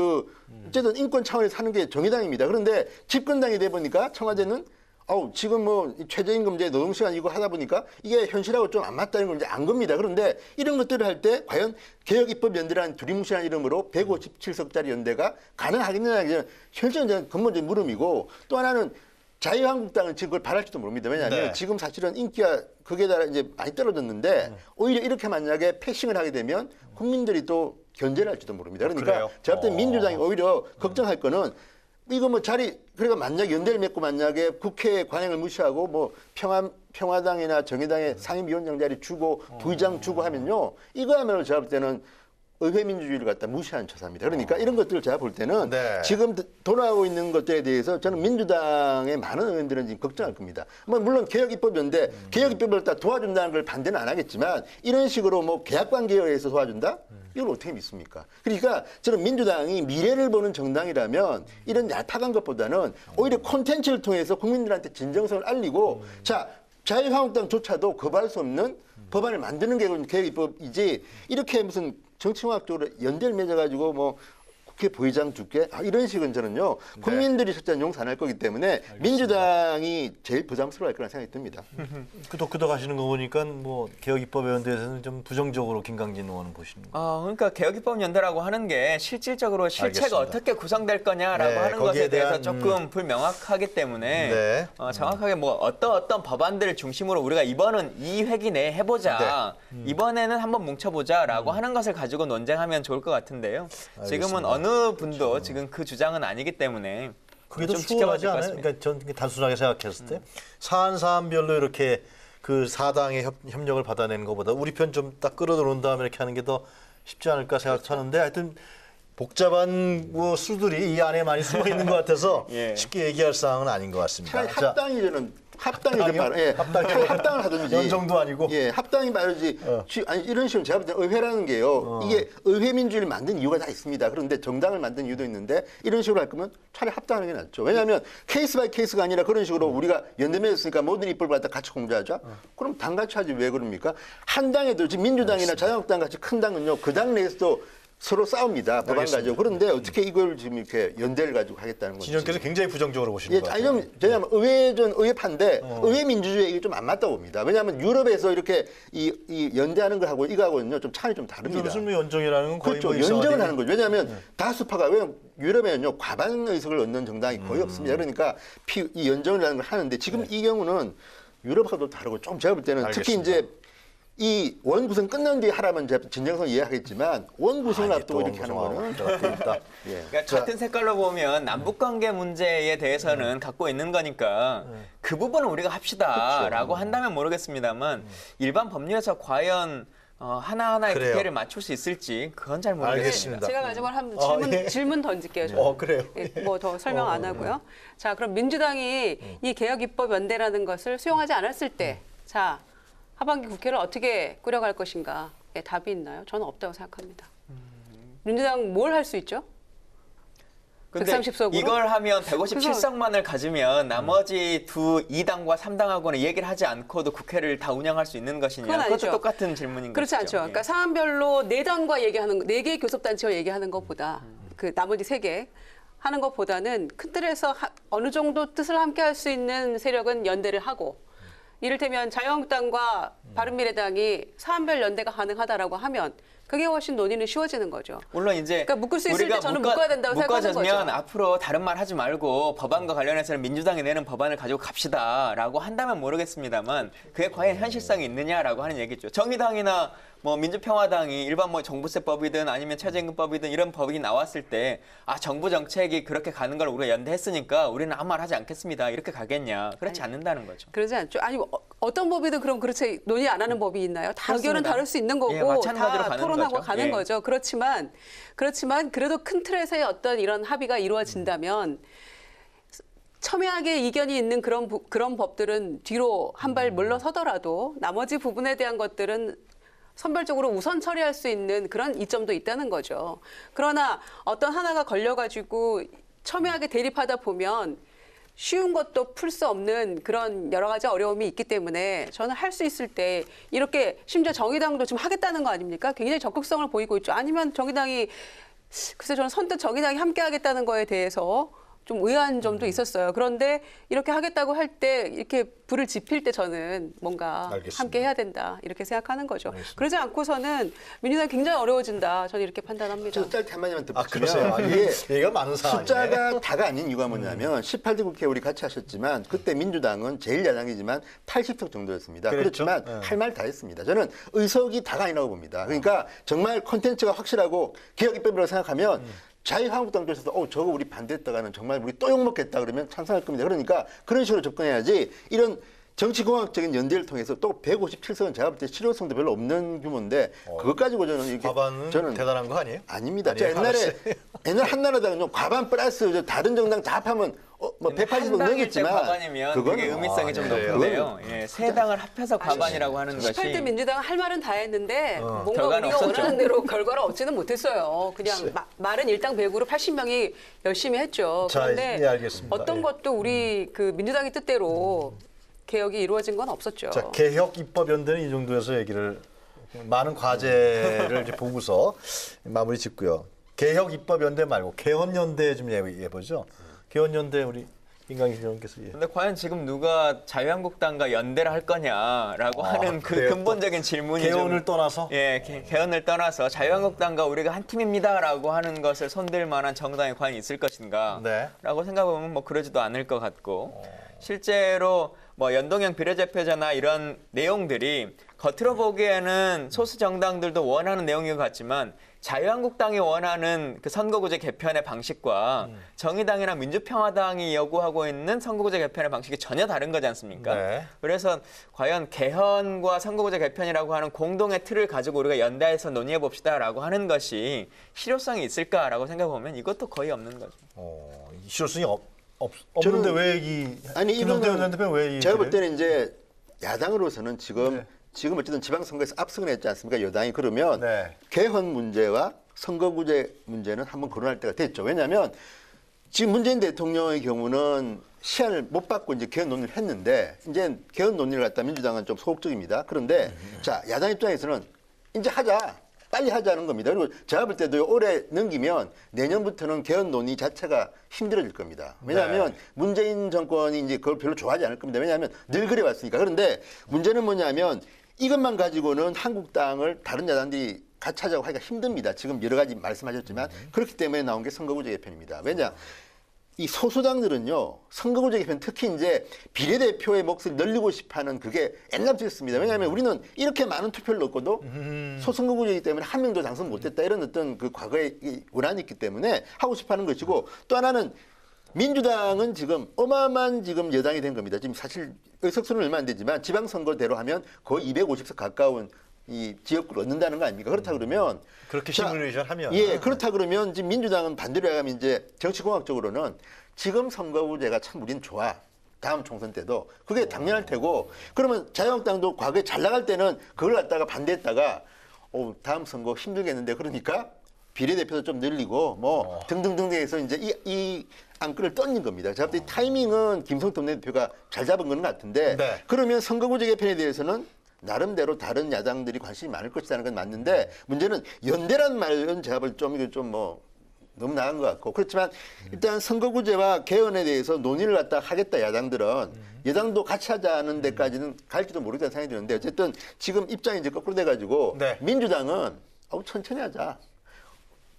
어쨌든 인권 차원에서 하는 게 정의당입니다. 그런데 집권당이 돼 보니까 청와대는 지금 뭐 최저임금제 노동시간 이거 하다 보니까 이게 현실하고 좀 안 맞다는 걸 이제 안 겁니다. 그런데 이런 것들을 할 때 과연 개혁입법연대라는 두리뭉실한 이름으로 157석짜리 연대가 가능하겠느냐 현실은 근본적인 물음이고 또 하나는 자유한국당은 지금 그걸 바랄지도 모릅니다. 왜냐하면 네. 지금 사실은 인기가 극에 달아 이제 많이 떨어졌는데 오히려 이렇게 만약에 패싱을 하게 되면 국민들이 또 견제를 할지도 모릅니다. 그러니까 그래요? 제가 볼 때 민주당이 오히려 걱정할 거는 이거 뭐 그러니까 만약 연대를 맺고 만약에 국회 관행을 무시하고 뭐 평화당이나 정의당의 상임위원장 자리 주고 부의장 주고 하면요. 이거야말로 제가 볼 때는 의회 민주주의를 갖다 무시하는 처사입니다. 그러니까 이런 것들을 제가 볼 때는 네. 지금 돌아오고 있는 것들에 대해서 저는 민주당의 많은 의원들은 지금 걱정할 겁니다. 뭐 물론 개혁입법연대, 개혁입법을 다 도와준다는 걸 반대는 안 하겠지만 이런 식으로 뭐 계약관계에 의해서 도와준다? 이걸 어떻게 믿습니까? 그러니까 저는 민주당이 미래를 보는 정당이라면 이런 얄팍한 것보다는 오히려 콘텐츠를 통해서 국민들한테 진정성을 알리고 자 자유한국당조차도 거부할 수 없는 법안을 만드는 게 개혁입법이지 이렇게 무슨 정치공학적으로 연대를 맺어가지고 뭐 국회 부의장 두께 이런 식은 저는요 국민들이 실제 용산할 거기 때문에 민주당이 제일 부담스러워할 거라는 생각이 듭니다. 끄덕끄덕 하시는 거 보니까 뭐 개혁 입법에 대해서는 좀 부정적으로 김강진 의원은 보시는 거예요. 그러니까 개혁입법연대라고 하는 게 실질적으로 실체가 알겠습니다. 어떻게 구성될 거냐라고 네, 하는 거기에 것에 대해서 대한, 조금 불명확하기 때문에 네. 정확하게 뭐 어떤 법안들을 중심으로 우리가 이번은 이 회기 내에 해보자, 이번에는 한번 뭉쳐보자라고 하는 것을 가지고 논쟁하면 좋을 것 같은데요. 지금은 어느 분도 지금 그 주장은 아니기 때문에 그게 더 좀 지켜봐야 수월하지 될 것 않아요? 같습니다. 그러니까 전 단순하게 생각했을 때 사안별로 이렇게 그 사당의 협력을 받아내는 것보다 우리 편 좀 딱 끌어들어온 다음에 이렇게 하는 게 더 쉽지 않을까 생각하는데 하여튼 복잡한 뭐 수들이 이 안에 많이 숨어 있는 것 같아서 예. 쉽게 얘기할 사항은 아닌 것 같습니다. 차라리 합당이 저는 합당이 좀 합당이요? 말은 예, 차라리 합당을 하든지 연정도 아니고. 예, 합당이 말이지 아니 이런 식으로 제가 볼 때 의회라는 게요 이게 의회 민주주의를 만든 이유가 다 있습니다. 그런데 정당을 만든 이유도 있는데 이런 식으로 할 거면 차라리 합당하는 게 낫죠. 왜냐하면 케이스 바이 케이스가 아니라 그런 식으로 우리가 연대맺었으니까 모든 입법을 갖다 같이 공조하자. 그럼 당 같이 하지 왜 그럽니까? 한 당에도 지금 민주당이나 자유한국당 같이 큰 당은요 그 당 내에서도 서로 싸웁니다. 법안 가지고. 그런데 어떻게 이걸 지금 이렇게 연대를 가지고 하겠다는 건지. 진영께서 굉장히 부정적으로 보시는 것 같아요. 왜냐하면 의회판데 의회 민주주의에 이게 좀 안 맞다고 봅니다. 왜냐하면 유럽에서 이렇게 이 연대하는 거 하고 이거하고는요 좀 차이 좀 다릅니다. 무슨 뭐 연정이라는 건 거의 그렇죠. 뭐 연정을 일상화되는 하는 거죠. 왜냐하면 다수파가 왜냐면 유럽에는요 과반 의석을 얻는 정당이 거의 없습니다. 그러니까 이 연정이라는 걸 하는데 지금 이 경우는 유럽하고도 다르고 좀 제가 볼 때는 특히 알겠습니다. 이제 이 원구성 끝난 뒤에 하라면 제가 진정성 이해하겠지만 원구성을 앞두고 이렇게 하는 거는 있다. 예. 그러니까 같은 색깔로 보면 남북관계 문제에 대해서는 갖고 있는 거니까 그 부분은 우리가 합시다라고 한다면 모르겠습니다만 일반 법률에서 과연 하나하나의 그래요. 국회를 맞출 수 있을지 그건 잘 모르겠습니다. 알겠습니다. 제가 마지막으로 한 예. 질문 던질게요. 저는. 그래요? 뭐 더 설명 안 하고요. 자, 그럼 민주당이 이 개혁입법연대라는 것을 수용하지 않았을 때, 자, 하반기 국회를 어떻게 꾸려갈 것인가? 예, 답이 있나요? 저는 없다고 생각합니다. 민주당 뭘 할 수 있죠? 근데 130석으로? 이걸 하면 157석만을 가지면 나머지 2당과 3당하고는 얘기를 하지 않고도 국회를 다 운영할 수 있는 것이냐? 그건 그것도 아니죠. 똑같은 질문인 그렇지 것이죠. 않죠. 예. 그러니까 사안별로 4당과 얘기하는 거, 4개의 교섭단체와 얘기하는 것보다 그 나머지 3개 하는 것보다는 큰 틀에서 어느 정도 뜻을 함께 할 수 있는 세력은 연대를 하고 이를테면 자유한국당과 바른미래당이 사안별 연대가 가능하다라고 하면 그게 훨씬 논의는 쉬워지는 거죠. 물론 이제 그러니까 묶을 수 있을 우리가 때 저는 묶어야 된다고 생각하는 묶어졌으면 거죠. 앞으로 다른 말 하지 말고 법안과 관련해서는 민주당이 내는 법안을 가지고 갑시다라고 한다면 모르겠습니다만 그게 과연 현실성이 있느냐라고 하는 얘기죠. 정의당이나 뭐 민주평화당이 일반 뭐 종부세법이든 아니면 최저임금법이든 이런 법이 나왔을 때 정부 정책이 그렇게 가는 걸 우리가 연대했으니까 우리는 아무 말 하지 않겠습니다. 이렇게 가겠냐? 그렇지 않는다는 거죠. 그러지 않죠. 아니 어떤 법이든 그럼 그렇지 논의 안 하는 법이 있나요? 다 의견은 그렇습니다. 다를 수 있는 거고 예, 마찬가지로 다 가는 토론하고 거죠. 가는 예. 거죠. 그렇지만 그래도 큰 틀에서의 어떤 이런 합의가 이루어진다면 첨예하게 이견이 있는 그런 법들은 뒤로 한 발 물러서더라도 나머지 부분에 대한 것들은 선별적으로 우선 처리할 수 있는 그런 이점도 있다는 거죠. 그러나 어떤 하나가 걸려가지고 첨예하게 대립하다 보면 쉬운 것도 풀 수 없는 그런 여러 가지 어려움이 있기 때문에 저는 할 수 있을 때 이렇게 심지어 정의당도 지금 하겠다는 거 아닙니까? 굉장히 적극성을 보이고 있죠. 아니면 정의당이 글쎄 저는 선뜻 정의당이 함께 하겠다는 거에 대해서 좀 의아한 점도 있었어요. 그런데 이렇게 하겠다고 할 때 이렇게 불을 지필 때 저는 뭔가 알겠습니다. 함께 해야 된다 이렇게 생각하는 거죠. 그러지 않고서는 민주당이 굉장히 어려워진다. 저는 이렇게 판단합니다. 저 짧게 한마디만 그러세요? 덧붙이면 이게 얘가 많은 사안이네. 숫자가 다가 아닌 이유가 뭐냐면 18대 국회 우리 같이 하셨지만 그때 민주당은 제일 야당이지만 80석 정도였습니다. 그랬죠? 그렇지만 할 말 다 했습니다. 저는 의석이 다가 아니라고 봅니다. 그러니까 정말 콘텐츠가 확실하고 개혁 입법이라고 생각하면 자유한국당 쪽에서도 저거 우리 반대했다가는 정말 우리 또 욕먹겠다 그러면 찬성할 겁니다. 그러니까 그런 식으로 접근해야지 이런 정치공학적인 연대를 통해서 또 157석은 제가 볼 때 실효성도 별로 없는 규모인데 그것 가지고 저는 이게 과반은 대단한 거 아니에요? 아닙니다. 아니에요? 옛날 한나라당은요 과반 플러스 다른 정당 다 합하면 뭐 180석 넘겠지만 과반이면 그게 의미성이 좀 높은데요. 예, 세 당을 합해서 과반이라고 하는 것이 18대 민주당은 할 말은 다 했는데 뭔가 결과는 우리가 없었죠. 원하는 대로 결과를 얻지는 못했어요. 그냥 말은 일당백으로 80명이 열심히 했죠. 자, 그런데 예, 알겠습니다. 어떤 예. 것도 우리 그 민주당의 뜻대로 개혁이 이루어진 건 없었죠. 자, 개혁 입법 연대는 이 정도에서 얘기를 많은 과제를 이제 보고서 마무리 짓고요. 개혁 입법 연대 말고 개헌 연대 좀 얘기해 보죠. 개헌 연대 우리 김강식 의원께서. 근데 과연 지금 누가 자유한국당과 연대를 할 거냐라고 하는 그 그래요? 근본적인 질문이 개헌을 떠나서? 개헌을 떠나서 자유한국당과 우리가 한 팀입니다라고 하는 것을 손댈 만한 정당이 과연 있을 것인가라고 네. 생각해보면 뭐 그러지도 않을 것 같고 실제로 뭐 연동형 비례대표제나 이런 내용들이 겉으로 보기에는 소수 정당들도 원하는 내용인 것 같지만 자유한국당이 원하는 그 선거구제 개편의 방식과 정의당이나 민주평화당이 요구하고 있는 선거구제 개편의 방식이 전혀 다른 거지 않습니까? 네. 그래서 과연 개헌과 선거구제 개편이라고 하는 공동의 틀을 가지고 우리가 연대해서 논의해 봅시다라고 하는 것이 실효성이 있을까라고 생각해보면 이것도 거의 없는 거죠. 실효성이 없는데 저는- 왜 이 아니 김성태 이거는 원내대표 왜 이 제가 볼 때는 이제 야당으로서는 지금 어쨌든 지방선거에서 압승을 했지 않습니까? 여당이 그러면 네. 개헌 문제와 선거구제 문제는 한번 거론할 때가 됐죠. 왜냐하면 지금 문재인 대통령의 경우는 시한을 못 받고 이제 개헌 논의를 했는데 이제 개헌 논의를 갖다 민주당은 좀 소극적입니다. 그런데 자 야당 입장에서는 이제 하자. 빨리 하자는 겁니다. 그리고 제가 볼 때도 올해 넘기면 내년부터는 개헌 논의 자체가 힘들어질 겁니다. 왜냐하면 네. 문재인 정권이 이제 그걸 별로 좋아하지 않을 겁니다. 왜냐하면 늘 그래 왔으니까. 그런데 문제는 뭐냐면 이것만 가지고는 한국당을 다른 야당들이 같이 하자고 하기가 힘듭니다. 지금 여러 가지 말씀하셨지만 그렇기 때문에 나온 게 선거구제 개편입니다. 왜냐? 이 소수당들은요, 선거구제 개편 특히 이제 비례대표의 몫을 늘리고 싶어 하는 그게 옛날부터 있습니다. 왜냐하면 우리는 이렇게 많은 투표를 넣고도 소선거구제이기 때문에 한 명도 당선 못했다 이런 어떤 그 과거의 이 원한이 있기 때문에 하고 싶어 하는 것이고 또 하나는 민주당은 지금 어마어마한 지금 여당이 된 겁니다. 지금 사실 의석수는 얼마 안 되지만 지방선거대로 하면 거의 250석 가까운 이 지역구를 얻는다는 거 아닙니까? 그렇다 그러면 그렇게 자, 시뮬레이션 하면 예, 그렇다 그러면 지금 민주당은 반대로 해가면 이제 정치공학적으로는 지금 선거구제가 참 우린 좋아. 다음 총선 때도 그게 당연할 테고 그러면 자유한국당도 과거에 잘 나갈 때는 그걸 갖다가 반대했다가 다음 선거 힘들겠는데 그러니까 비례대표도 좀 늘리고 뭐 등등등 해서 이제 이 안건을 던진 겁니다. 제가 볼 때 타이밍은 김성태 원내대표가 잘 잡은 건 같은데 네. 그러면 선거구제 개편에 대해서는 나름대로 다른 야당들이 관심이 많을 것이라는 건 맞는데 문제는 연대란 말은 제가 볼 때 좀 이게 좀 뭐 너무 나간 것 같고 그렇지만 일단 선거구제와 개헌에 대해서 논의를 갖다 하겠다 야당들은 여당도 같이 하자는 데까지는 갈지도 모르겠다는 생각이 드는데 어쨌든 지금 입장이 이제 거꾸로 돼가지고 네. 민주당은 천천히 하자.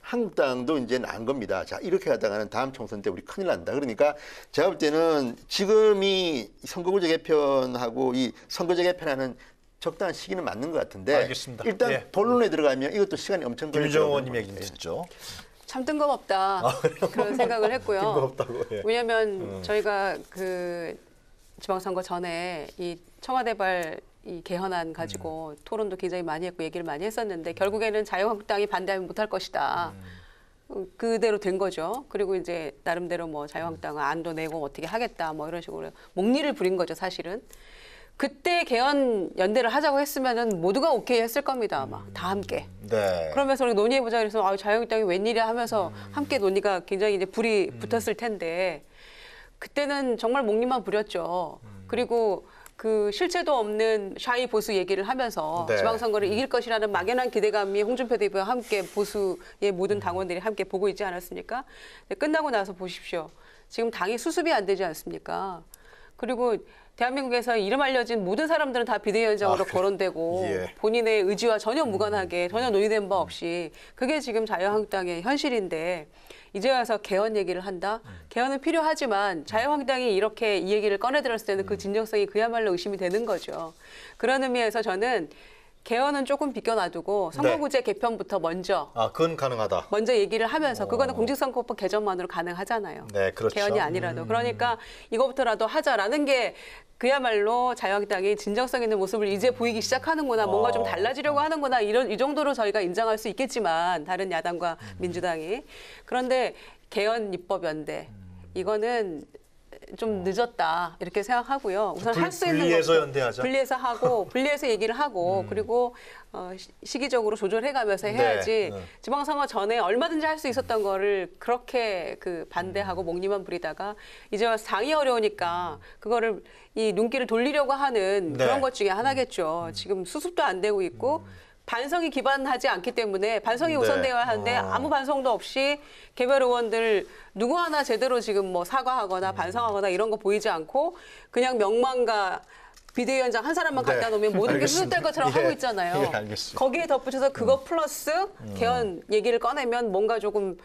한국당도 이제 나은 겁니다. 자, 이렇게 하다가는 다음 총선 때 우리 큰일 난다. 그러니까 제가 볼 때는 지금 이 선거구제 개편하고 이 선거제 개편하는 적당한 시기는 맞는 것 같은데 알겠습니다. 일단 예. 본론에 들어가면 이것도 시간이 엄청 걸릴 김유정 거라고 의원님 얘기 좀 생각합니다. 듣죠. 참 뜬금없다 그런 생각을 했고요. 뜬금없다고. 예. 왜냐하면 저희가 그 지방선거 전에 이 청와대발 이 개헌안 가지고 토론도 굉장히 많이 했고 얘기를 많이 했었는데 결국에는 자유한국당이 반대하면 못할 것이다. 그대로 된 거죠. 그리고 이제 나름대로 뭐 자유한국당은 안도 내고 어떻게 하겠다 뭐 이런 식으로 목리를 부린 거죠, 사실은. 그때 개헌 연대를 하자고 했으면은 모두가 오케이 했을 겁니다, 아마 다 함께. 네. 그러면서 우리 논의해보자 그래서 자유한국당이 웬일이야 하면서 함께 논의가 굉장히 이제 불이 붙었을 텐데 그때는 정말 목리만 부렸죠. 그리고 그 실체도 없는 샤이 보수 얘기를 하면서 네. 지방선거를 이길 것이라는 막연한 기대감이 홍준표 대표와 함께 보수의 모든 당원들이 함께 보고 있지 않았습니까? 근데 끝나고 나서 보십시오. 지금 당이 수습이 안 되지 않습니까? 그리고 대한민국에서 이름 알려진 모든 사람들은 다 비대위원장으로 거론되고 예. 본인의 의지와 전혀 무관하게 전혀 논의된 바 없이 그게 지금 자유한국당의 현실인데 이제 와서 개헌 얘기를 한다? 개헌은 필요하지만 자유한국당이 이렇게 이 얘기를 꺼내들었을 때는 그 진정성이 그야말로 의심이 되는 거죠. 그런 의미에서 저는 개헌은 조금 비껴놔두고 선거구제 개편부터 먼저 그건 가능하다. 먼저 얘기를 하면서 그거는 공직선거법 개정만으로 가능하잖아요. 네, 그렇죠. 개헌이 아니라도. 그러니까 이거부터라도 하자라는 게 그야말로 자유한국당이 진정성 있는 모습을 이제 보이기 시작하는구나. 뭔가 좀 달라지려고 하는구나. 이 정도로 저희가 인정할 수 있겠지만 다른 야당과 민주당이. 그런데 개헌 입법연대 이거는 좀 늦었다 이렇게 생각하고요. 우선 할 수 있는 분리해서 것도 연대하자. 분리해서 하고 분리해서 얘기를 하고 그리고 시기적으로 조절해가면서 해야지. 네. 지방선거 전에 얼마든지 할 수 있었던 거를 그렇게 그 반대하고 목리만 부리다가 이제 와서 당이 어려우니까 그거를 이 눈길을 돌리려고 하는 네. 그런 것 중에 하나겠죠. 지금 수습도 안 되고 있고 반성이 기반하지 않기 때문에 반성이 네. 우선되어야 하는데 아무 반성도 없이 개별 의원들 누구 하나 제대로 지금 뭐 사과하거나 반성하거나 이런 거 보이지 않고 그냥 명망과 비대위원장 한 사람만 갖다 놓으면 모든 게 수습될 것처럼 하고 있잖아요. 예, 알겠습니다. 거기에 덧붙여서 그거 플러스 개헌 얘기를 꺼내면 뭔가 조금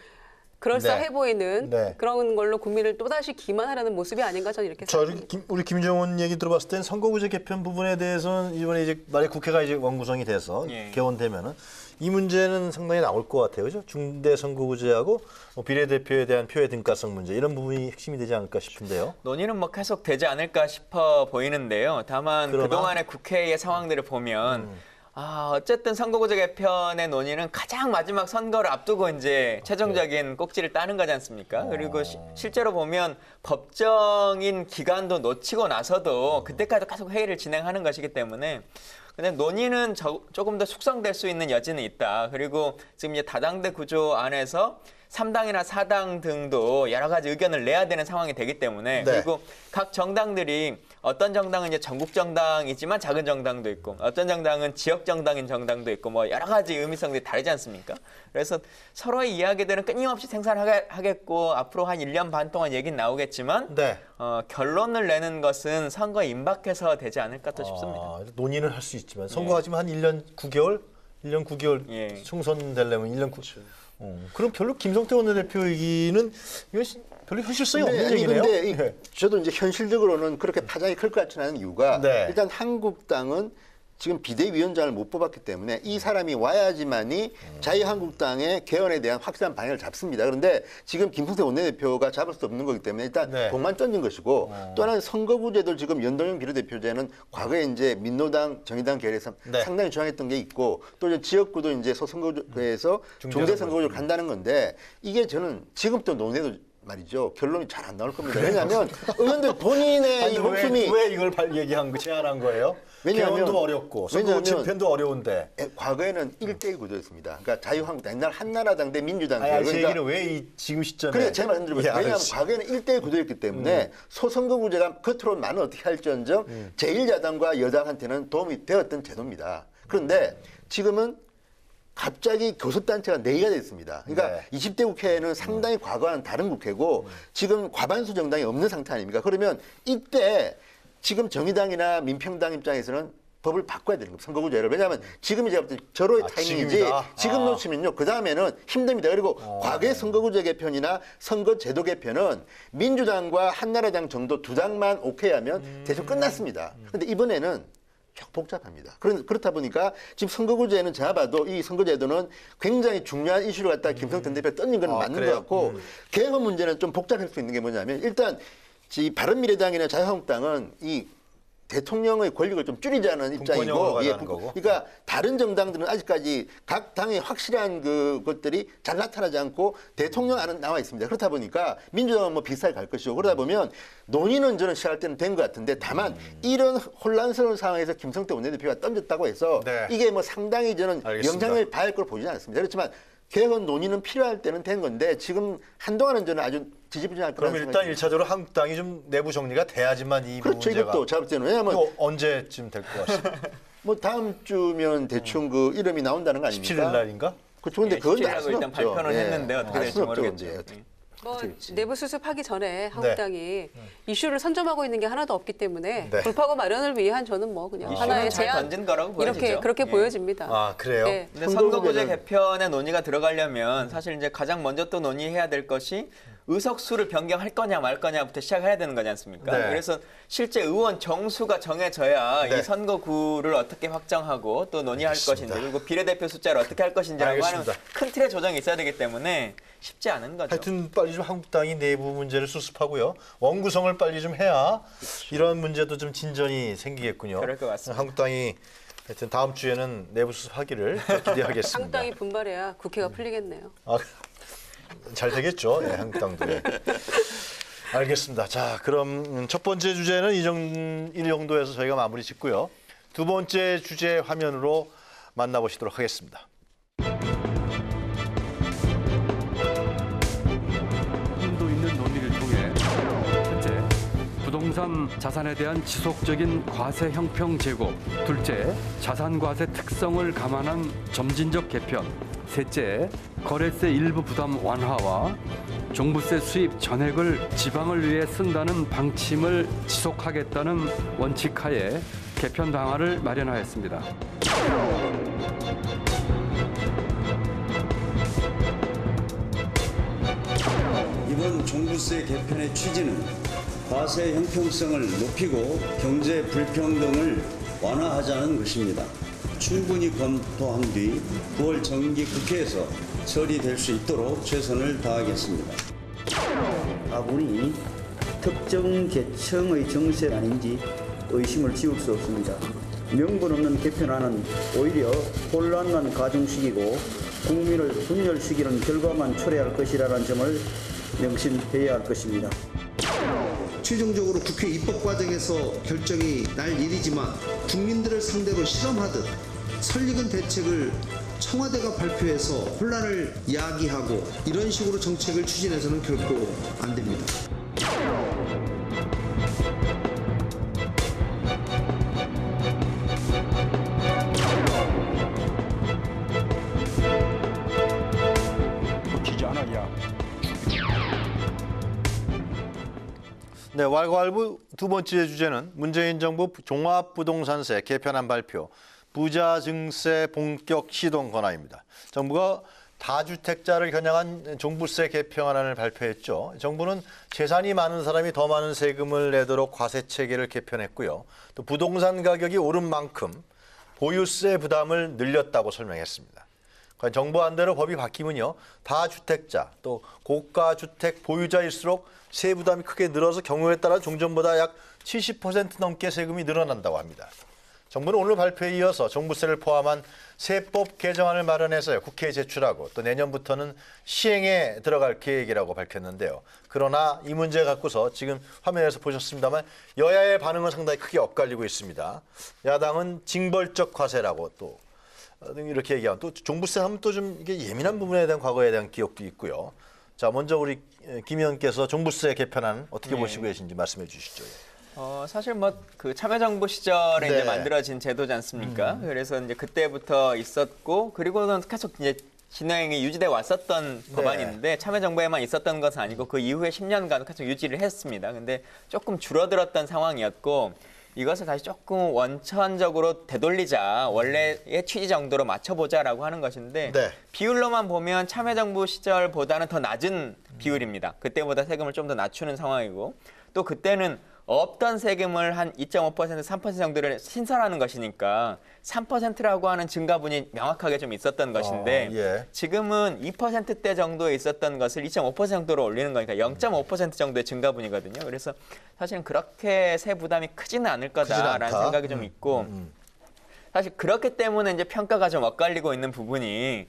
그럴싸해 네. 보이는 네. 그런 걸로 국민을 또다시 기만하려는 모습이 아닌가 저는 이렇게 자, 생각합니다. 우리 김정은 얘기 들어봤을 땐 선거구제 개편 부분에 대해서는 이번에 이제 만약 국회가 이제 원구성이 돼서 예. 개원되면은 이 문제는 상당히 나올 것 같아요, 그죠? 중대 선거구제하고 뭐 비례대표에 대한 표의 등가성 문제 이런 부분이 핵심이 되지 않을까 싶은데요. 논의는 뭐 계속 되지 않을까 싶어 보이는데요. 다만 그러나? 그동안의 국회의 상황들을 보면 어쨌든 선거구제 개편의 논의는 가장 마지막 선거를 앞두고 이제 최종적인 꼭지를 따는 거지 않습니까? 그리고 실제로 보면 법정인 기간도 놓치고 나서도 그때까지 계속 회의를 진행하는 것이기 때문에 근데 논의는 조금 더 숙성될 수 있는 여지는 있다. 그리고 지금 이제 다당제 구조 안에서 3당이나 4당 등도 여러 가지 의견을 내야 되는 상황이 되기 때문에 네. 그리고 각 정당들이 어떤 정당은 이제 전국 정당이지만 작은 정당도 있고 어떤 정당은 지역 정당인 정당도 있고 뭐 여러 가지 의미성들이 다르지 않습니까? 그래서 서로의 이야기들은 끊임없이 생산하겠고 앞으로 한 1년 반 동안 얘기는 나오겠지만 네. 결론을 내는 것은 선거에 임박해서 되지 않을까 또 싶습니다. 논의는 할 수 있지만 선거하지만 한 1년 9개월? 1년 9개월 예. 총선 되려면 1년 9개월. 그럼 별로 김성태 원내대표 얘기는 이거 별로 현실성이 없는 얘기네요. 근데 저도 이제 현실적으로는 그렇게 파장이 클 것 같지는 않은 이유가 네. 일단 한국당은 지금 비대위원장을 못 뽑았기 때문에 이 사람이 와야지만이 자유한국당의 개헌에 대한 확실한 방향을 잡습니다. 그런데 지금 김성태 원내대표가 잡을 수 없는 거기 때문에 일단 네. 공만 던진 것이고 또 하나는 선거구제도 지금 연동형 비례대표제는 과거에 이제 민노당, 정의당 계열에서 네. 상당히 주장했던 게 있고 또 이제 지역구도 이제 소선거구에서 중대선거구로 간다는 건데 이게 저는 지금부터 논의도 말이죠. 결론이 잘 안 나올 겁니다. 왜냐하면 의원들 본인의 이 목숨이 왜 이걸 제안한 거예요? 왜냐하면- 개헌도 어렵고 선거구 집행도 어려운데. 과거에는 1대1 구도였습니다. 그러니까 자유한국당, 옛날 한나라당 대 민주당. 아니, 제 그러니까 얘기는 왜 지금 시점에. 그래, 제가 말씀드려보세요. 예, 왜냐하면 알겠습니다. 과거에는 1대1 구도였기 때문에 소선거구제가 겉으로는 어떻게 할지언정 제1야당과 여당한테는 도움이 되었던 제도입니다. 그런데 지금은 갑자기 교섭단체가 4개가 됐습니다. 그러니까 네. 20대 국회는 상당히 과거와는 다른 국회고 지금 과반수 정당이 없는 상태 아닙니까? 그러면 이때 지금 정의당이나 민평당 입장에서는 법을 바꿔야 되는 겁니다. 선거구제를. 왜냐하면 지금이 제가 볼 때 절호의 타이밍이지 지금이다? 지금 놓치면요. 그다음에는 힘듭니다. 그리고 과거의 선거구제 개편이나 선거제도 개편은 민주당과 한나라당 정도 두 당만 오케이 하면 대충 끝났습니다. 그런데 이번에는 çok 복잡합니다. 그렇다 보니까 지금 선거구제는 제가 봐도 이 선거제도는 굉장히 중요한 이슈를 갖다 김성태 대표가 던진 건 맞는 그래요? 것 같고 개헌 문제는 좀 복잡할 수 있는 게 뭐냐면 일단 이 바른미래당이나 자유한국당은 이 대통령의 권력을 좀 줄이자는 분권형으로 입장이고, 가자는 거고. 그러니까 다른 정당들은 아직까지 각 당의 확실한 그것들이 잘 나타나지 않고 대통령 안은 나와 있습니다. 그렇다 보니까 민주당은 뭐 비슷하게 갈 것이고 그러다 보면 논의는 저는 시작할 때는 된 것 같은데 다만 이런 혼란스러운 상황에서 김성태 원내대표가 던졌다고 해서 네. 이게 뭐 상당히 저는 알겠습니다. 영향을 발할 걸 보지는 않습니다. 그렇지만 개헌 논의는 필요할 때는 된 건데 지금 한동안은 저는 아주 지지부진할 그럼 거라는 일단 생각이 1차적으로 한국당이 좀 내부 정리가 돼야지만 이 그렇죠. 문제가. 이것도 제가 볼 때는 왜냐하면 이거 언제쯤 될 것 같습니다. 뭐 다음 주면 대충 그 이름이 나온다는 거 아닙니까? 17일 날인가? 그렇죠. 근데 예, 그건 17일 알 라고 수는 일단 없죠. 발표는 예. 했는데 어떻게 알 될지 수는 없죠, 모르겠죠. 근데. 예. 뭐 그렇지. 내부 수습하기 전에 한국당이 이슈를 선점하고 있는 게 하나도 없기 때문에 네. 불파고 마련을 위한 저는 뭐 그냥 이슈는 하나의 잘 제안 던진 거라고 보여지죠. 이렇게 그렇게 예. 보여집니다. 아, 그래요? 네. 근데 선거구제 선거구제는- 개편의 논의가 들어가려면 사실 이제 가장 먼저 또 논의해야 될 것이 의석수를 변경할 거냐 말 거냐부터 시작해야 되는 거지 않습니까? 네. 그래서 실제 의원 정수가 정해져야 네. 이 선거구를 어떻게 확정하고 또 논의할 알겠습니다. 것인지 그리고 비례대표 숫자를 어떻게 할 것인지라고 하는 알겠습니다. 큰 틀의 조정이 있어야 되기 때문에 쉽지 않은 거죠. 하여튼 빨리 좀 한국당이 내부 문제를 수습하고요. 원구성을 빨리 좀 해야 이런 문제도 좀 진전이 생기겠군요. 그럴 것 같습니다. 한국당이 하여튼 다음 주에는 내부 수습하기를 기대하겠습니다. 한국당이 분발해야 국회가 풀리겠네요. 아, 잘 되겠죠. 예, 한국당도. 예. 알겠습니다. 자, 그럼 첫 번째 주제는 이 정도에서 저희가 마무리 짓고요. 두 번째 주제 화면으로 만나보시도록 하겠습니다. 심도 있는 논의를 통해 현재 부동산 부동산 자산에 대한 지속적인 과세 형평 제고, 둘째, 자산 과세 특성을 감안한 점진적 개편, 셋째, 거래세 일부 부담 완화와 종부세 수입 전액을 지방을 위해 쓴다는 방침을 지속하겠다는 원칙하에 개편 방안을 마련하였습니다. 이번 종부세 개편의 취지는 과세 형평성을 높이고 경제 불평등을 완화하자는 것입니다. 충분히 검토한 뒤 9월 정기 국회에서 처리될 수 있도록 최선을 다하겠습니다. 아무리 특정 계층의 정세 아닌지 의심을 지울 수 없습니다. 명분 없는 개편안은 오히려 혼란만 가중시키고 국민을 분열시키는 결과만 초래할 것이라는 점을 명심해야 할 것입니다. 최종적으로 국회 입법 과정에서 결정이 날 일이지만 국민들을 상대로 실험하듯 설익은 대책을 청와대가 발표해서 혼란을 야기하고 이런 식으로 정책을 추진해서는 결코 안 됩니다. 네, 왈가왈부 두 번째 주제는 문재인 정부 종합부동산세 개편안 발표, 부자 증세 본격 시동 권한입니다. 정부가 다주택자를 겨냥한 종부세 개편안을 발표했죠. 정부는 재산이 많은 사람이 더 많은 세금을 내도록 과세 체계를 개편했고요. 또 부동산 가격이 오른 만큼 보유세 부담을 늘렸다고 설명했습니다. 정부 안대로 법이 바뀌면요, 다주택자 또 고가주택 보유자일수록 세 부담이 크게 늘어서 경우에 따라 종전보다 약 70% 넘게 세금이 늘어난다고 합니다. 정부는 오늘 발표에 이어서 종부세를 포함한 세법 개정안을 마련해서 국회에 제출하고 또 내년부터는 시행에 들어갈 계획이라고 밝혔는데요. 그러나 이 문제 갖고서 지금 화면에서 보셨습니다만 여야의 반응은 상당히 크게 엇갈리고 있습니다. 야당은 징벌적 과세라고 또 이렇게 얘기하면, 또 종부세 하면 또 좀 이게 예민한 부분에 대한 과거에 대한 기억도 있고요. 자, 먼저 우리 김 의원께서 종부세 개편안 어떻게 보시고 계신지 말씀해 주시죠. 사실 뭐 그 참여정부 시절에 네. 이제 만들어진 제도지 않습니까? 그래서 이제 그때부터 있었고, 그리고는 계속 이제 진행이 유지돼 왔었던 법안인데 참여정부에만 있었던 것은 아니고 그 이후에 10년간 계속 유지를 했습니다. 근데 조금 줄어들었던 상황이었고, 이것을 다시 조금 원천적으로 되돌리자, 원래의 취지 정도로 맞춰보자라고 하는 것인데, 네. 비율로만 보면 참여정부 시절보다는 더 낮은 비율입니다. 그때보다 세금을 좀 더 낮추는 상황이고, 또 그때는 없던 세금을 한 2.5%, 3% 정도를 신설하는 것이니까 3%라고 하는 증가분이 명확하게 좀 있었던 것인데, 예. 지금은 2%대 정도에 있었던 것을 2.5% 정도로 올리는 거니까 0.5% 정도의 증가분이거든요. 그래서 사실은 그렇게 세 부담이 크지는 않을 거다라는 생각이 좀 있고, 사실 그렇기 때문에 이제 평가가 좀 엇갈리고 있는 부분이,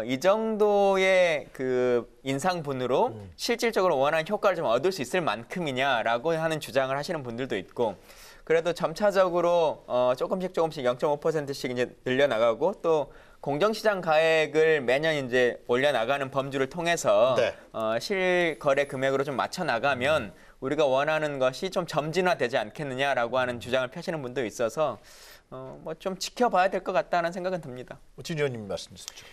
이 정도의 그 인상분으로 실질적으로 원하는 효과를 좀 얻을 수 있을 만큼이냐라고 하는 주장을 하시는 분들도 있고, 그래도 점차적으로 조금씩 0.5%씩 이제 늘려나가고, 또 공정시장 가액을 매년 이제 올려나가는 범주를 통해서 네. 실거래 금액으로 좀 맞춰 나가면 우리가 원하는 것이 좀 점진화되지 않겠느냐라고 하는 주장을 펴시는 분도 있어서 뭐 좀 지켜봐야 될 것 같다는 생각은 듭니다. 진 의원님 말씀 주시죠.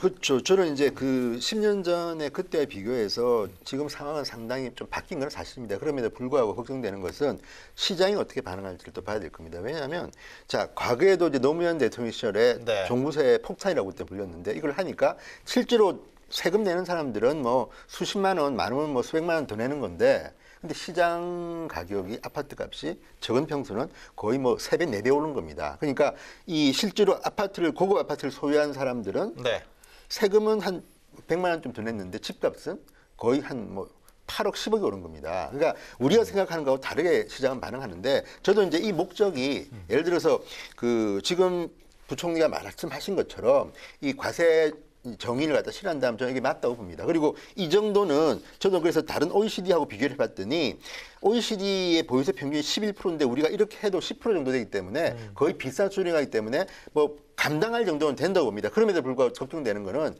그렇죠. 저는 이제 그 10년 전에 그때에 비교해서 지금 상황은 상당히 좀 바뀐 건 사실입니다. 그럼에도 불구하고 걱정되는 것은 시장이 어떻게 반응할지를 또 봐야 될 겁니다. 왜냐하면 자, 과거에도 이제 노무현 대통령 시절에 네. 종부세 폭탄이라고 그때 불렸는데, 이걸 하니까 실제로 세금 내는 사람들은 뭐 수십만 원, 만 원, 뭐 수백만 원 더 내는 건데, 근데 시장 가격이, 아파트 값이 적은 평수는 거의 뭐 3배, 4배 오른 겁니다. 그러니까 이 실제로 아파트를, 고급 아파트를 소유한 사람들은 네. 세금은 한 100만 원 좀 더 냈는데 집값은 거의 한 뭐 8억, 10억이 오른 겁니다. 그러니까 우리가 생각하는 거하고 다르게 시장은 반응하는데, 저도 이제 이 목적이 예를 들어서 그 지금 부총리가 말씀하신 것처럼 이 과세 정의를 갖다 실현한다면 저는 이게 맞다고 봅니다. 그리고 이 정도는 저도 그래서 다른 OECD하고 비교를 해봤더니 OECD의 보유세 평균이 11%인데 우리가 이렇게 해도 10% 정도 되기 때문에 거의 비싼 수준이기 때문에 뭐 감당할 정도는 된다고 봅니다. 그럼에도 불구하고 걱정되는 거는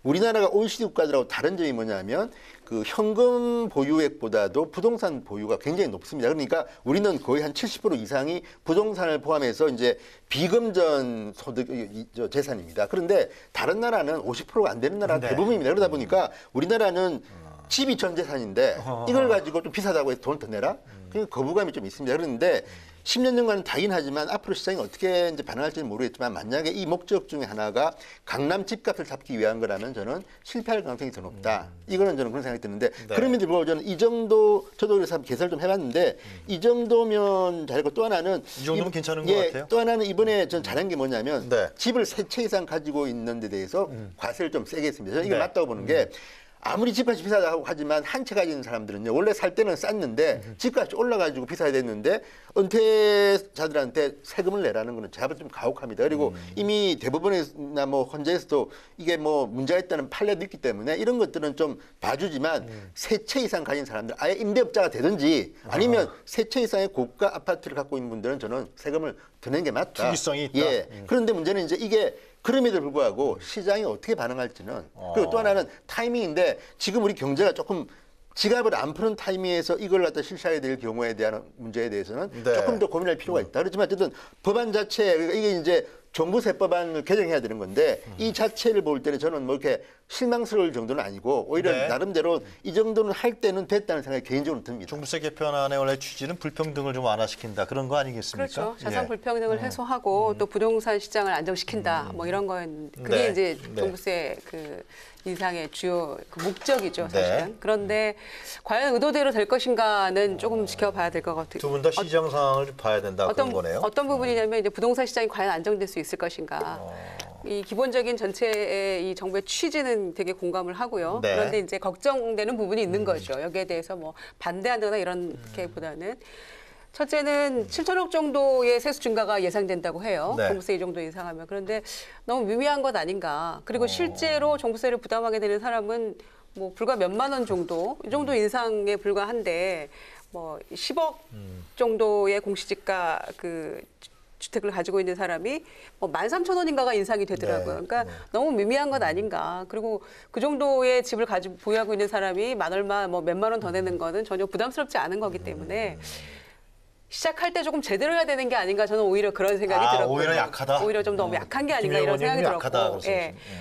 우리나라가 OECD 국가들하고 다른 점이 뭐냐면 그 현금 보유액보다도 부동산 보유가 굉장히 높습니다. 그러니까 우리는 거의 한 70% 이상이 부동산을 포함해서 이제 비금전 소득 재산입니다. 그런데 다른 나라는 50%가 안 되는 나라가 대부분입니다. 그러다 보니까 우리나라는 집이 전 재산인데 이걸 가지고 좀 비싸다고 해서 돈 더 내라? 그러니까 거부감이 좀 있습니다. 그런데 10년 전과는 다긴 하지만 앞으로 시장이 어떻게 이제 반응할지는 모르겠지만 만약에 이 목적 중에 하나가 강남 집값을 잡기 위한 거라면 저는 실패할 가능성이 더 높다. 이거는 저는 그런 생각이 드는데 그럼에도 불구하고 저는 이 정도 저도 그래서 계산을 좀 해봤는데 이 정도면 잘고 또 하나는 이 정도면 괜찮은 것 같아요. 또 하나는 이번에 전 잘한 게 뭐냐면 집을 3채 이상 가지고 있는 데 대해서 과세를 좀 세게 했습니다. 저는 이게 맞다고 보는 게 아무리 집값이 비싸다고 하지만 한 채 가지는 사람들은요. 원래 살 때는 쌌는데 집값이 올라가지고 비싸야 됐는데 은퇴자들한테 세금을 내라는 거는 제가 좀 가혹합니다. 그리고 이미 대법원이나 뭐 헌재에서도 이게 뭐 문제가 있다는 판례도 있기 때문에 이런 것들은 좀 봐주지만 세 채 이상 가진 사람들 아예 임대업자가 되든지 아니면 세 채 이상의 고가 아파트를 갖고 있는 분들은 저는 세금을 더 내는 게 맞다. 투기성이 있다. 예. 그런데 문제는 이제 이게 그럼에도 불구하고 시장이 어떻게 반응할지는 그리고 또 하나는 타이밍인데 지금 우리 경제가 조금 지갑을 안 푸는 타이밍에서 이걸 갖다 실시하게 될 경우에 대한 문제에 대해서는 조금 더 고민할 필요가 있다. 그렇지만 어쨌든 법안 자체 이게 이제 종부세법안을 개정해야 되는 건데 이 자체를 볼 때는 저는 뭐 이렇게 실망스러울 정도는 아니고 오히려 나름대로 이 정도는 할 때는 됐다는 생각이 개인적으로 듭니다. 종부세 개편안의 원래 취지는 불평등을 좀 완화시킨다 그런 거 아니겠습니까? 그렇죠. 자산 불평등을 해소하고 또 부동산 시장을 안정시킨다 뭐 이런 거였는데 그게 이제 종부세 그 인상의 주요 그 목적이죠, 사실은. 그런데 과연 의도대로 될 것인가는 조금 지켜봐야 될 것 같아요. 두 분 다 시장 상황을 봐야 된다 그런 거네요. 어떤 부분이냐면 이제 부동산 시장이 과연 안정될 수 있을 것인가. 이 기본적인 전체의 이 정부의 취지는 되게 공감을 하고요. 그런데 이제 걱정되는 부분이 있는 거죠. 여기에 대해서 뭐 반대한다거나 이런 게보다는. 첫째는 7천억 정도의 세수 증가가 예상된다고 해요. 종부세 이 정도 예상하면. 그런데 너무 미미한 것 아닌가. 그리고 실제로 종부세를 부담하게 되는 사람은 뭐 불과 몇만 원 정도, 이 정도 인상에 불과한데 뭐 10억 정도의 공시지가 그 주택을 가지고 있는 사람이 뭐 13,000원인가가 인상이 되더라고요. 그러니까 너무 미미한 것 아닌가. 그리고 그 정도의 집을 가지고 보유하고 있는 사람이 만 얼마 뭐 몇만 원 더 내는 거는 전혀 부담스럽지 않은 거기 때문에 시작할 때 조금 제대로 해야 되는 게 아닌가 저는 오히려 그런 생각이 들었고요. 오히려 약하다. 오히려 좀 너무 약한 게 아닌가 이런 생각이 들었고.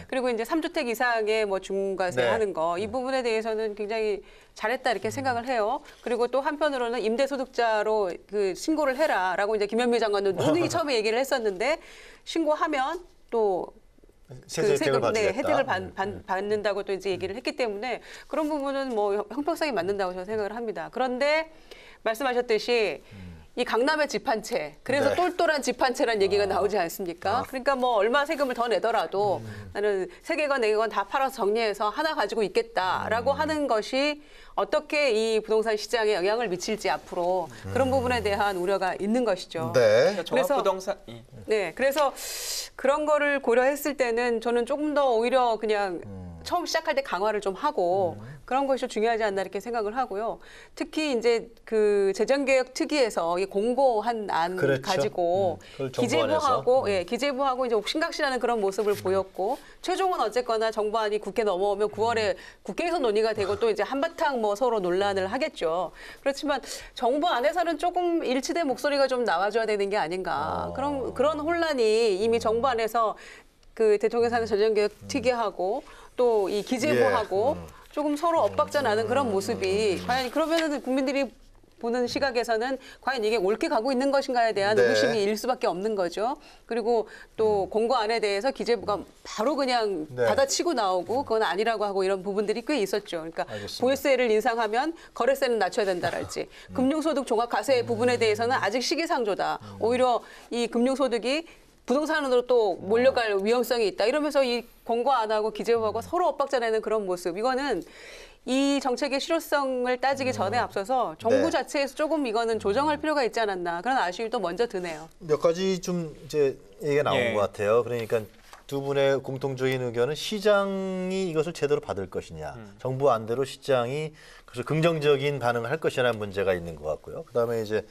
그리고 이제 3주택 이상의 뭐 중과세 하는 거 이 부분에 대해서는 굉장히 잘했다 이렇게 생각을 해요. 그리고 또 한편으로는 임대소득자로 그 신고를 해라라고 이제 김현미 장관은 누누이 처음에 얘기를 했었는데 신고하면 또 혜택을 받는다고 또 이제 얘기를 했기 때문에 그런 부분은 뭐 형평성이 맞는다고 저는 생각을 합니다. 그런데 말씀하셨듯이 이 강남의 집 한 채, 그래서 똘똘한 집 한 채라는 얘기가 나오지 않습니까? 그러니까 뭐 얼마 세금을 더 내더라도 나는 3개건 4개건 다 팔아서 정리해서 하나 가지고 있겠다라고 하는 것이 어떻게 이 부동산 시장에 영향을 미칠지 앞으로 그런 부분에 대한 우려가 있는 것이죠. 그래서 부동산 그래서 그런 거를 고려했을 때는 저는 조금 더 오히려 그냥 처음 시작할 때 강화를 좀 하고 그런 것이 중요하지 않나 이렇게 생각을 하고요. 특히 이제 그 재정개혁 특위에서 이 공고한 안 가지고 기재부하고 이제 옥신각신하는 그런 모습을 보였고 최종은 어쨌거나 정부안이 국회 넘어오면 9월에 국회에서 논의가 되고 또 이제 한바탕 뭐 서로 논란을 하겠죠. 그렇지만 정부 안에서는 조금 일치된 목소리가 좀 나와줘야 되는 게 아닌가. 그런 혼란이 이미 정부 안에서 그 대통령사는 재정개혁 특위하고 또 이 기재부하고 조금 서로 엇박자 나는 그런 모습이 과연 그러면은 국민들이 보는 시각에서는 과연 이게 옳게 가고 있는 것인가에 대한 의구심이 일 수밖에 없는 거죠. 그리고 또 공고안에 대해서 기재부가 바로 그냥 받아치고 나오고 그건 아니라고 하고 이런 부분들이 꽤 있었죠. 그러니까 보유세를 인상하면 거래세는 낮춰야 된다랄지 금융소득 종합과세 부분에 대해서는 아직 시기상조다. 오히려 이 금융소득이 부동산으로 또 몰려갈 위험성이 있다. 이러면서 이 공고 안 하고 기재부하고 서로 엇박자 내는 그런 모습. 이거는 이 정책의 실효성을 따지기 전에 앞서서 정부 자체에서 조금 이거는 조정할 필요가 있지 않았나. 그런 아쉬움이 또 먼저 드네요. 몇 가지 좀 이제 얘기가 나온 것 같아요. 그러니까 두 분의 공통적인 의견은 시장이 이것을 제대로 받을 것이냐. 정부 안대로 시장이 그래서 긍정적인 반응을 할 것이라는 문제가 있는 것 같고요. 그다음에 이제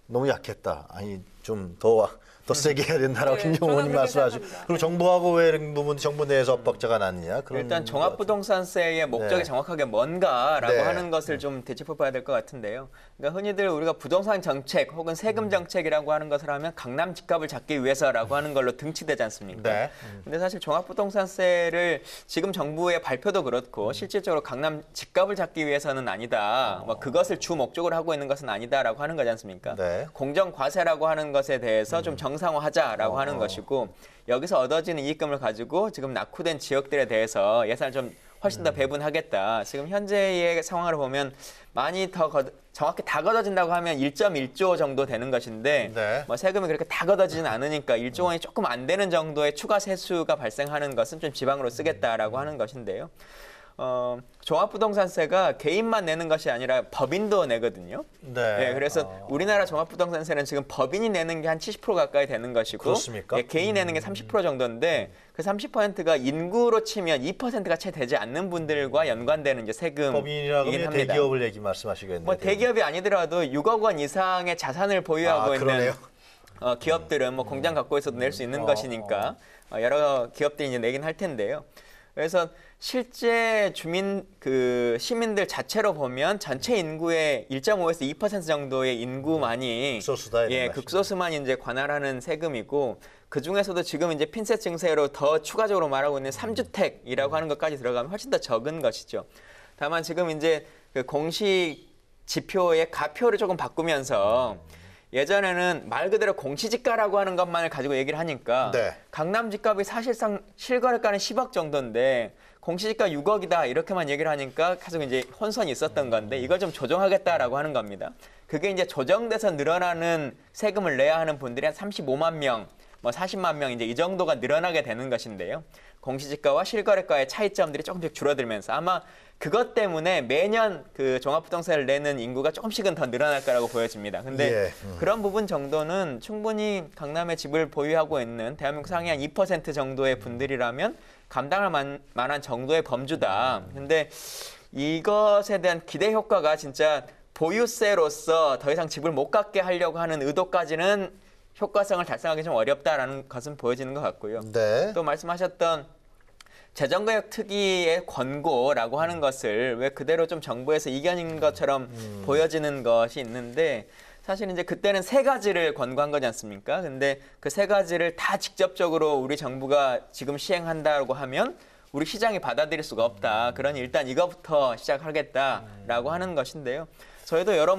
너무 약했다. 아니 좀 더 더 세게 해야 된다라고 네, 김정은 의원님 저는 그렇게 말씀하시고 생각합니다. 그리고 정부하고 왜 이런 부분 정부 내에서 엇박자가 났느냐 그런 일단 종합부동산세의 목적이 네. 정확하게 뭔가라고 네. 하는 것을 좀 되짚어봐야 될 것 같은데요. 그러니까 흔히들 우리가 부동산 정책 혹은 세금 정책이라고 하는 것을 하면 강남 집값을 잡기 위해서라고 하는 걸로 등치되지 않습니까? 네. 근데 사실 종합부동산세를 지금 정부의 발표도 그렇고 실질적으로 강남 집값을 잡기 위해서는 아니다. 뭐 그것을 주 목적으로 하고 있는 것은 아니다라고 하는 거지 않습니까? 네. 공정과세라고 하는 것에 대해서 좀 정상화하자라고 하는 것이고 여기서 얻어지는 이익금을 가지고 지금 낙후된 지역들에 대해서 예산을 좀 훨씬 더 배분하겠다. 지금 현재의 상황을 보면 많이 더 정확히 다 걷어진다고 하면 1.1조 정도 되는 것인데 네. 뭐 세금이 그렇게 다 걷어지진 않으니까 1조 원이 조금 안 되는 정도의 추가 세수가 발생하는 것은 좀 지방으로 쓰겠다라고 하는 것인데요. 종합부동산세가 개인만 내는 것이 아니라 법인도 내거든요. 네. 그래서 우리나라 종합부동산세는 지금 법인이 내는 게 한 70% 가까이 되는 것이고 그렇습니까? 개인이 내는 게 30% 정도인데 그 30%가 인구로 치면 2%가 채 되지 않는 분들과 연관되는 이제 세금이긴 법인이라고 하면 합니다. 대기업을 얘기 말씀하시겠네요. 뭐 대기업이 아니더라도 6억 원 이상의 자산을 보유하고 있는 그러네요. 기업들은 뭐 공장 갖고 있어도 낼 수 있는 것이니까 여러 기업들이 이제 내긴 할 텐데요. 그래서 실제 시민들 자체로 보면 전체 인구의 1.5에서 2% 정도의 인구만이 극소수다, 이런 극소수만 이제 관할하는 세금이고 그 중에서도 지금 이제 핀셋 증세로 더 추가적으로 말하고 있는 3주택이라고 하는 것까지 들어가면 훨씬 더 적은 것이죠. 다만 지금 이제 그 공시 지표의 가표를 조금 바꾸면서 예전에는 말 그대로 공시지가라고 하는 것만을 가지고 얘기를 하니까 네. 강남 집값이 사실상 실거래가는 10억 정도인데 공시지가 6억이다 이렇게만 얘기를 하니까 계속 이제 혼선이 있었던 건데 이걸 좀 조정하겠다라고 하는 겁니다. 그게 이제 조정돼서 늘어나는 세금을 내야 하는 분들이 한 35만 명, 뭐 40만 명 이제 이 정도가 늘어나게 되는 것인데요. 공시지가와 실거래가의 차이점들이 조금씩 줄어들면서 아마 그것 때문에 매년 그 종합부동산을 내는 인구가 조금씩은 더 늘어날 거라고 보여집니다. 근데 그런 부분 정도는 충분히 강남에 집을 보유하고 있는 대한민국 상위 한 2% 정도의 분들이라면 감당할 만한 정도의 범주다. 근데 이것에 대한 기대 효과가 진짜 보유세로서 더 이상 집을 못 갖게 하려고 하는 의도까지는 효과성을 달성하기 좀 어렵다라는 것은 보여지는 것 같고요. 네. 또 말씀하셨던 재정개혁 특위의 권고라고 하는 것을 왜 그대로 좀 정부에서 이견인 것처럼 보여지는 것이 있는데 사실 이제 그때는 세 가지를 권고한 거지 않습니까? 근데 그 세 가지를 다 직접적으로 우리 정부가 지금 시행한다고 하면 우리 시장이 받아들일 수가 없다. 그러니 일단 이거부터 시작하겠다라고 하는 것인데요. 저희도 여러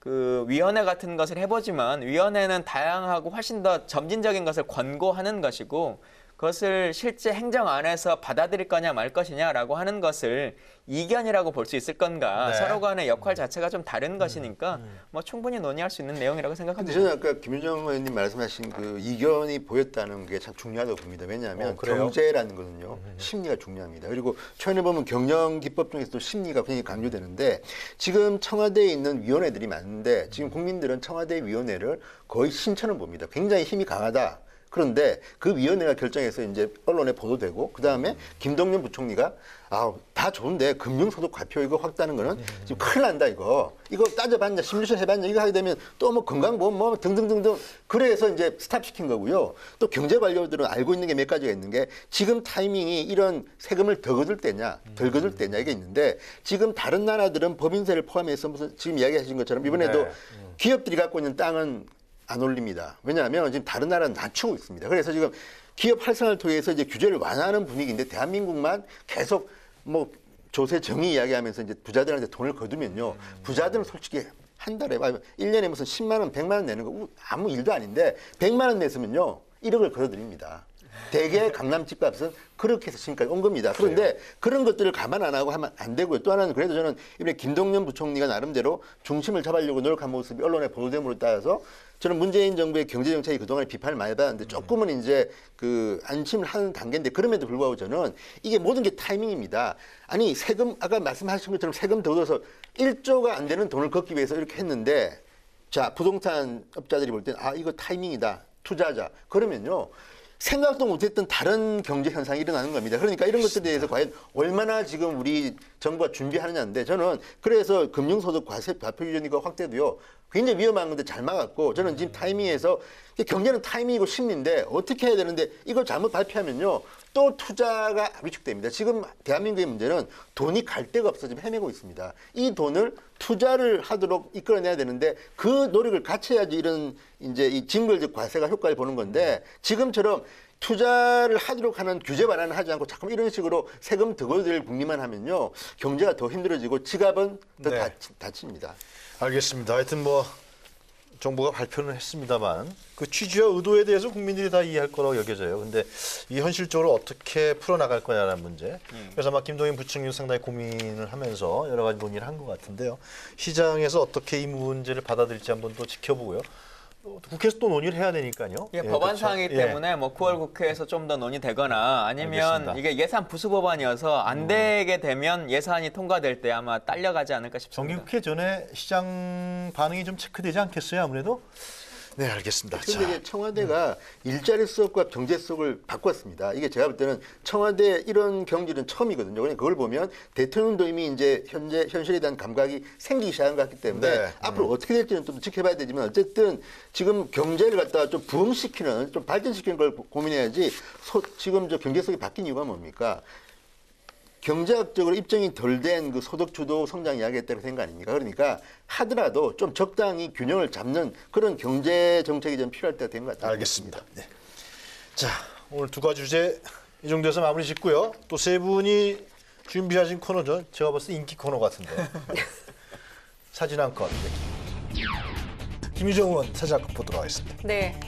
그 위원회 같은 것을 해보지만 위원회는 다양하고 훨씬 더 점진적인 것을 권고하는 것이고 그것을 실제 행정 안에서 받아들일 거냐 말 것이냐라고 하는 것을 이견이라고 볼 수 있을 건가. 네. 서로 간의 역할 자체가 좀 다른 것이니까 뭐 충분히 논의할 수 있는 내용이라고 생각합니다. 근데 저는 아까 김윤정 의원님 말씀하신 그 이견이 보였다는 게 참 중요하다고 봅니다. 왜냐하면 경제라는 것은요 심리가 중요합니다. 그리고 최근에 보면 경영 기법 중에서도 심리가 굉장히 강조되는데 지금 청와대에 있는 위원회들이 많은데 지금 국민들은 청와대 위원회를 거의 신천을 봅니다. 굉장히 힘이 강하다. 그런데 그 위원회가 결정해서 이제 언론에 보도되고 그 다음에 김동연 부총리가 다 좋은데 금융소득 과표 이거 확대하는 거는 지금 큰일 난다 이거 따져봤냐 심리전 해봤냐 이거 하게 되면 또 뭐 건강보험 뭐 등등등등 그래서 이제 스탑시킨 거고요. 또 경제관료들은 알고 있는 게 몇 가지가 있는 게 지금 타이밍이 이런 세금을 더 거둘 때냐 덜 거둘 때냐 이게 있는데 지금 다른 나라들은 법인세를 포함해서 무슨 지금 이야기하신 것처럼 이번에도 기업들이 갖고 있는 땅은 안 올립니다. 왜냐하면 지금 다른 나라는 낮추고 있습니다. 그래서 지금 기업 활성화를 통해서 이제 규제를 완화하는 분위기인데 대한민국만 계속 뭐 조세 정의 이야기하면서 이제 부자들한테 돈을 거두면요. 부자들은 솔직히 한 달에 1년에 무슨 10만 원, 100만 원 내는 거 아무 일도 아닌데 100만 원 냈으면요. 1억을 걸어드립니다. 대개 강남 집값은 그렇게 해서 지금까지 온 겁니다. 그런데 그런 것들을 감안 안 하고 하면 안 되고요. 또 하나는 그래도 저는 이번에 김동연 부총리가 나름대로 중심을 잡으려고 노력한 모습이 언론에 보도됨으로 따라서 저는 문재인 정부의 경제정책이 그동안에 비판을 많이 받았는데 조금은 이제 그 안심을 하는 단계인데 그럼에도 불구하고 저는 이게 모든 게 타이밍입니다. 아니 세금 아까 말씀하신 것처럼 세금 더 얻어서 1조가 안 되는 돈을 걷기 위해서 이렇게 했는데 자 부동산 업자들이 볼 때는 이거 타이밍이다. 투자하자. 그러면요. 생각도 못했던 다른 경제 현상이 일어나는 겁니다. 그러니까 이런 것들에 대해서 과연 얼마나 지금 우리 정부가 준비하느냐인데 저는 그래서 금융소득 과세 과표 유전 이거 확대도요 굉장히 위험한 건데 잘 막았고 저는 지금 타이밍에서 경제는 타이밍이고 심리인데 어떻게 해야 되는데 이걸 잘못 발표하면요. 또 투자가 위축됩니다. 지금 대한민국의 문제는 돈이 갈 데가 없어 지금 헤매고 있습니다. 이 돈을 투자를 하도록 이끌어내야 되는데 그 노력을 같이 해야지 이런 이제 이 징벌적 과세가 효과를 보는 건데 지금처럼 투자를 하도록 하는 규제 완화는 하지 않고 자꾸 이런 식으로 세금 더 걷을 국리만 하면요. 경제가 더 힘들어지고 지갑은 더 네. 다칩니다. 알겠습니다. 하여튼 뭐 정부가 발표는 했습니다만 그 취지와 의도에 대해서 국민들이 다 이해할 거라고 여겨져요. 근데 이 현실적으로 어떻게 풀어나갈 거냐라는 문제. 그래서 아마 김동연 부총리 상당히 고민을 하면서 여러 가지 논의를 한 것 같은데요. 시장에서 어떻게 이 문제를 받아들일지 한번 또 지켜보고요. 국회에서 또 논의를 해야 되니까요. 예, 법안 그렇죠. 사항이기 때문에 뭐 9월 국회에서 좀 더 논의되거나 아니면 알겠습니다. 이게 예산 부수 법안이어서 안 되게 되면 예산이 통과될 때 아마 딸려가지 않을까 싶습니다. 정기국회 전에 시장 반응이 좀 체크되지 않겠어요, 아무래도? 네, 알겠습니다. 근데 이게 청와대가 일자리 수업과 경제 수업을 바꿨습니다. 이게 제가 볼 때는 청와대 이런 경질은 처음이거든요. 그러니까 그걸 보면 대통령도 이미 이제 현실에 대한 감각이 생기기 시작한 것 같기 때문에 네. 앞으로 어떻게 될지는 좀 지켜봐야 되지만 어쨌든 지금 경제를 갖다가 좀 부흥시키는, 좀 발전시키는 걸 고민해야지 지금 저 경제 수업이 바뀐 이유가 뭡니까? 경제학적으로 입증이 덜 된 그 소득 주도 성장 이야기했다고 생각 아닙니까? 그러니까 하더라도 좀 적당히 균형을 잡는 그런 경제 정책이 좀 필요할 때가 된 것 같아요. 알겠습니다. 네. 자, 오늘 두 가지 주제 이 정도에서 마무리 짓고요. 또 세 분이 준비하신 코너죠. 제가 봤을 때 인기 코너 같은데. 사진 한 컷. 김유정 의원 사진 한 컷 보도록 하겠습니다. 네.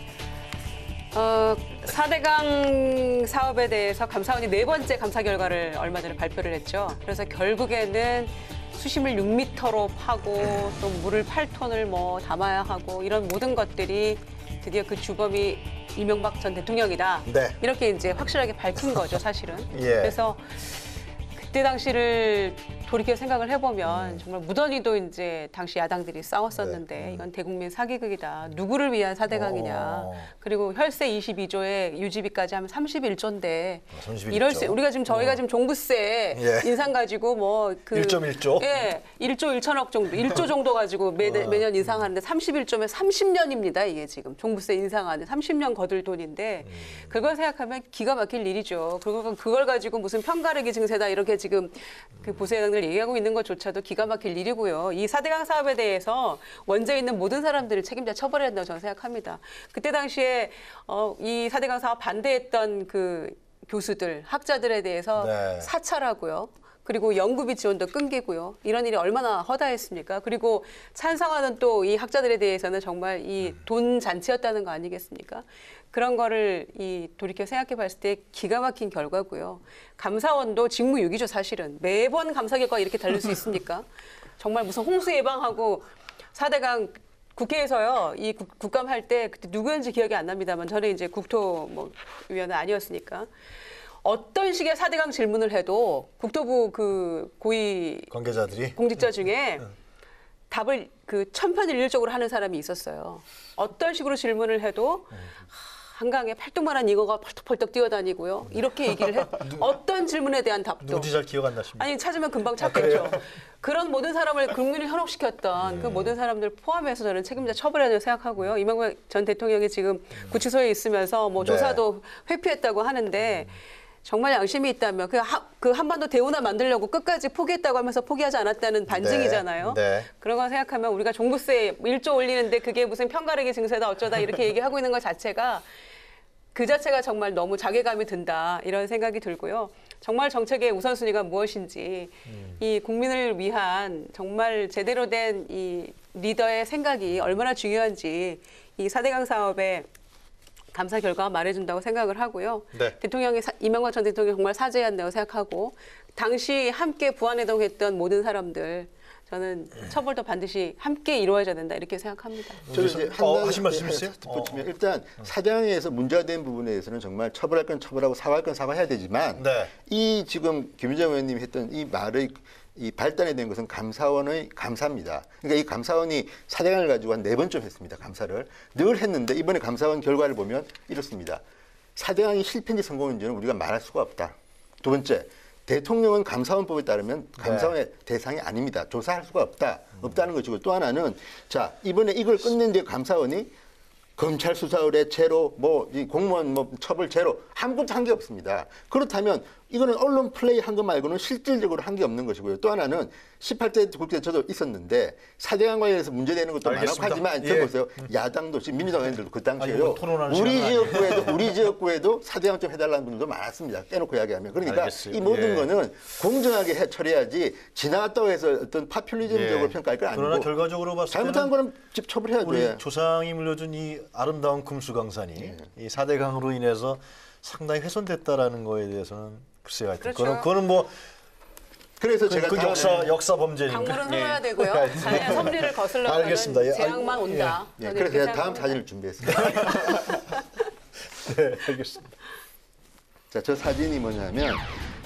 4대강 사업에 대해서 감사원이 4번째 감사 결과를 얼마 전에 발표를 했죠. 그래서 결국에는 수심을 6m로 파고 또 물을 8톤을 뭐 담아야 하고 이런 모든 것들이 드디어 그 주범이 이명박 전 대통령이다. 네. 이렇게 이제 확실하게 밝힌 거죠, 사실은. 예. 그래서 그때 당시를 돌이켜 생각을 해보면 정말 무던히도 이제 당시 야당들이 싸웠었는데 이건 대국민 사기극이다. 누구를 위한 4대강이냐. 그리고 혈세 22조에 유지비까지 하면 31조인데 31조. 이럴 수 우리가 지금 저희가 지금 종부세 예. 인상 가지고 뭐 그 1.1조? 예. 1조 1천억 정도, 1조 정도 가지고 매년 인상하는데 31조면 30년입니다. 이게 지금 종부세 인상하는 30년 거둘 돈인데 그걸 생각하면 기가 막힐 일이죠. 그걸 가지고 무슨 편가르기 증세다 이렇게 지금 그 보수야당들 얘기하고 있는 것조차도 기가 막힐 일이고요. 이 4대강 사업에 대해서 원죄 있는 모든 사람들을 책임자 처벌해야 된다고 저는 생각합니다. 그때 당시에 이 4대강 사업 반대했던 그 교수들, 학자들에 대해서 네. 사찰하고요. 그리고 연구비 지원도 끊기고요. 이런 일이 얼마나 허다했습니까? 그리고 찬성하는 또 이 학자들에 대해서는 정말 이 돈 잔치였다는 거 아니겠습니까? 그런 거를 이 돌이켜 생각해 봤을 때 기가 막힌 결과고요. 감사원도 직무유기죠, 사실은. 매번 감사 결과가 이렇게 달릴 수 있습니까? 정말 무슨 홍수 예방하고 4대강 국회에서요, 이 국감할 때 그때 누구였는지 기억이 안 납니다만 저는 이제 국토위원은 아니었으니까. 어떤 식의 4대강 질문을 해도 국토부 그 고위 관계자들이 공직자 중에 답을 그 천편일률적으로 하는 사람이 있었어요. 어떤 식으로 질문을 해도 한강에 팔뚝만한 잉어가 펄떡펄떡 뛰어다니고요. 이렇게 얘기를 해. 어떤 질문에 대한 답도. 누군지 잘 기억 안 나십니까? 아니 찾으면 금방 찾겠죠. 그런 모든 사람을 국민을 현혹시켰던 그 모든 사람들 포함해서 저는 책임자 처벌해야 된다고 생각하고요. 이명박 전 대통령이 지금 구치소에 있으면서 뭐 네. 조사도 회피했다고 하는데 정말 양심이 있다면 그 한반도 대운하 만들려고 끝까지 포기했다고 하면서 포기하지 않았다는 반증이잖아요. 네. 그런 거 생각하면 우리가 종부세 1조 올리는데 그게 무슨 편가르기 증세다 어쩌다 이렇게 얘기하고 있는 것 자체가 그 자체가 정말 너무 자괴감이 든다 이런 생각이 들고요. 정말 정책의 우선순위가 무엇인지 이 국민을 위한 정말 제대로 된 이 리더의 생각이 얼마나 중요한지 이 4대강 사업의 감사 결과가 말해준다고 생각을 하고요. 네. 이명박 전 대통령이 정말 사죄해야 한다고 생각하고 당시 함께 부안해동했던 모든 사람들 저는 처벌도 반드시 함께 이루어져야 된다 이렇게 생각합니다. 저는 이제 하신 말씀 있어요? 붙이면 일단 사장에서 문제가 된 부분에 대해서는 정말 처벌할 건 처벌하고 사과할 건 사과해야 되지만 네. 이 지금 김유정 의원님이 했던 이 말의 이 발단에 된 것은 감사원의 감사입니다. 그러니까 이 감사원이 4대강을 가지고 한 4번쯤 했습니다. 감사를. 늘 했는데 이번에 감사원 결과를 보면 이렇습니다. 4대강이 실패인지 성공인지는 우리가 말할 수가 없다. 두 번째, 대통령은 감사원법에 따르면 감사원의 대상이 아닙니다. 조사할 수가 없다는 것이고 또 하나는 자 이번에 이걸 끝낸 뒤에 감사원이 검찰 수사 의뢰 제로, 이 공무원 처벌 제로 아무것도 한 게 없습니다. 그렇다면 이거는 언론 플레이 한 거 말고는 실질적으로 한 게 없는 것이고요. 또 하나는 18대 국회 저도 있었는데 4대강 관련해서 문제되는 것도 알겠습니다. 많았지만 들어보세요. 야당도 지금 민주당 의원들도 그 당시에요. 토론하는 우리 지역구에도 4대강 좀 해달라는 분들도 많았습니다. 깨놓고 이야기하면. 그러니까 알겠어요. 이 모든 거는 공정하게 처리해야지 지나갔다고 해서 어떤 파퓰리즘적으로 평가할 건 아니고 그러나 결과적으로 봤을 때는 잘못한 거는 집 처벌해야죠. 우리 조상이 물려준 이 아름다운 금수강산이 이 4대강으로 인해서 상당히 훼손됐다라는 거에 대해서는 글쎄요. 하여튼 그렇죠. 그거는 뭐 그래서 제가 그 역사 범죄니까. 강물은 흘러야 되고요. 자연의 섭리를 거슬러 알겠습니다. 가면 재앙만 온다. 저는 그래서 이렇게 제가 다음 생각합니다. 사진을 준비했습니다. 네, 알겠습니다. 자, 저 사진이 뭐냐면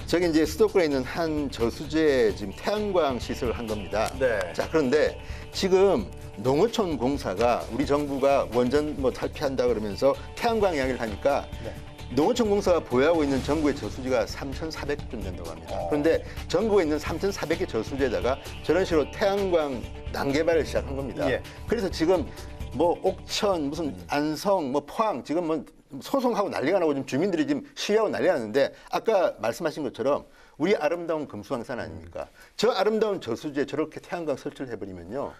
저기 이제 수도권에 있는 한 저수지에 지금 태양광 시설을 한 겁니다. 네. 자, 그런데 지금 농어촌 공사가 우리 정부가 원전 탈피한다 그러면서 태양광 이야기를 하니까 농어촌 공사가 보유하고 있는 전국의 저수지가 3,400개 된다고 합니다. 그런데 전국에 있는 3,400개 저수지에다가 저런 식으로 태양광 난개발을 시작한 겁니다. 예. 그래서 지금 옥천, 무슨 안성, 포항 지금 소송하고 난리가 나고 지금 주민들이 지금 시위하고 난리가 났는데 아까 말씀하신 것처럼 우리 아름다운 금수강산 아닙니까? 저 아름다운 저수지에 저렇게 태양광 설치를 해버리면요.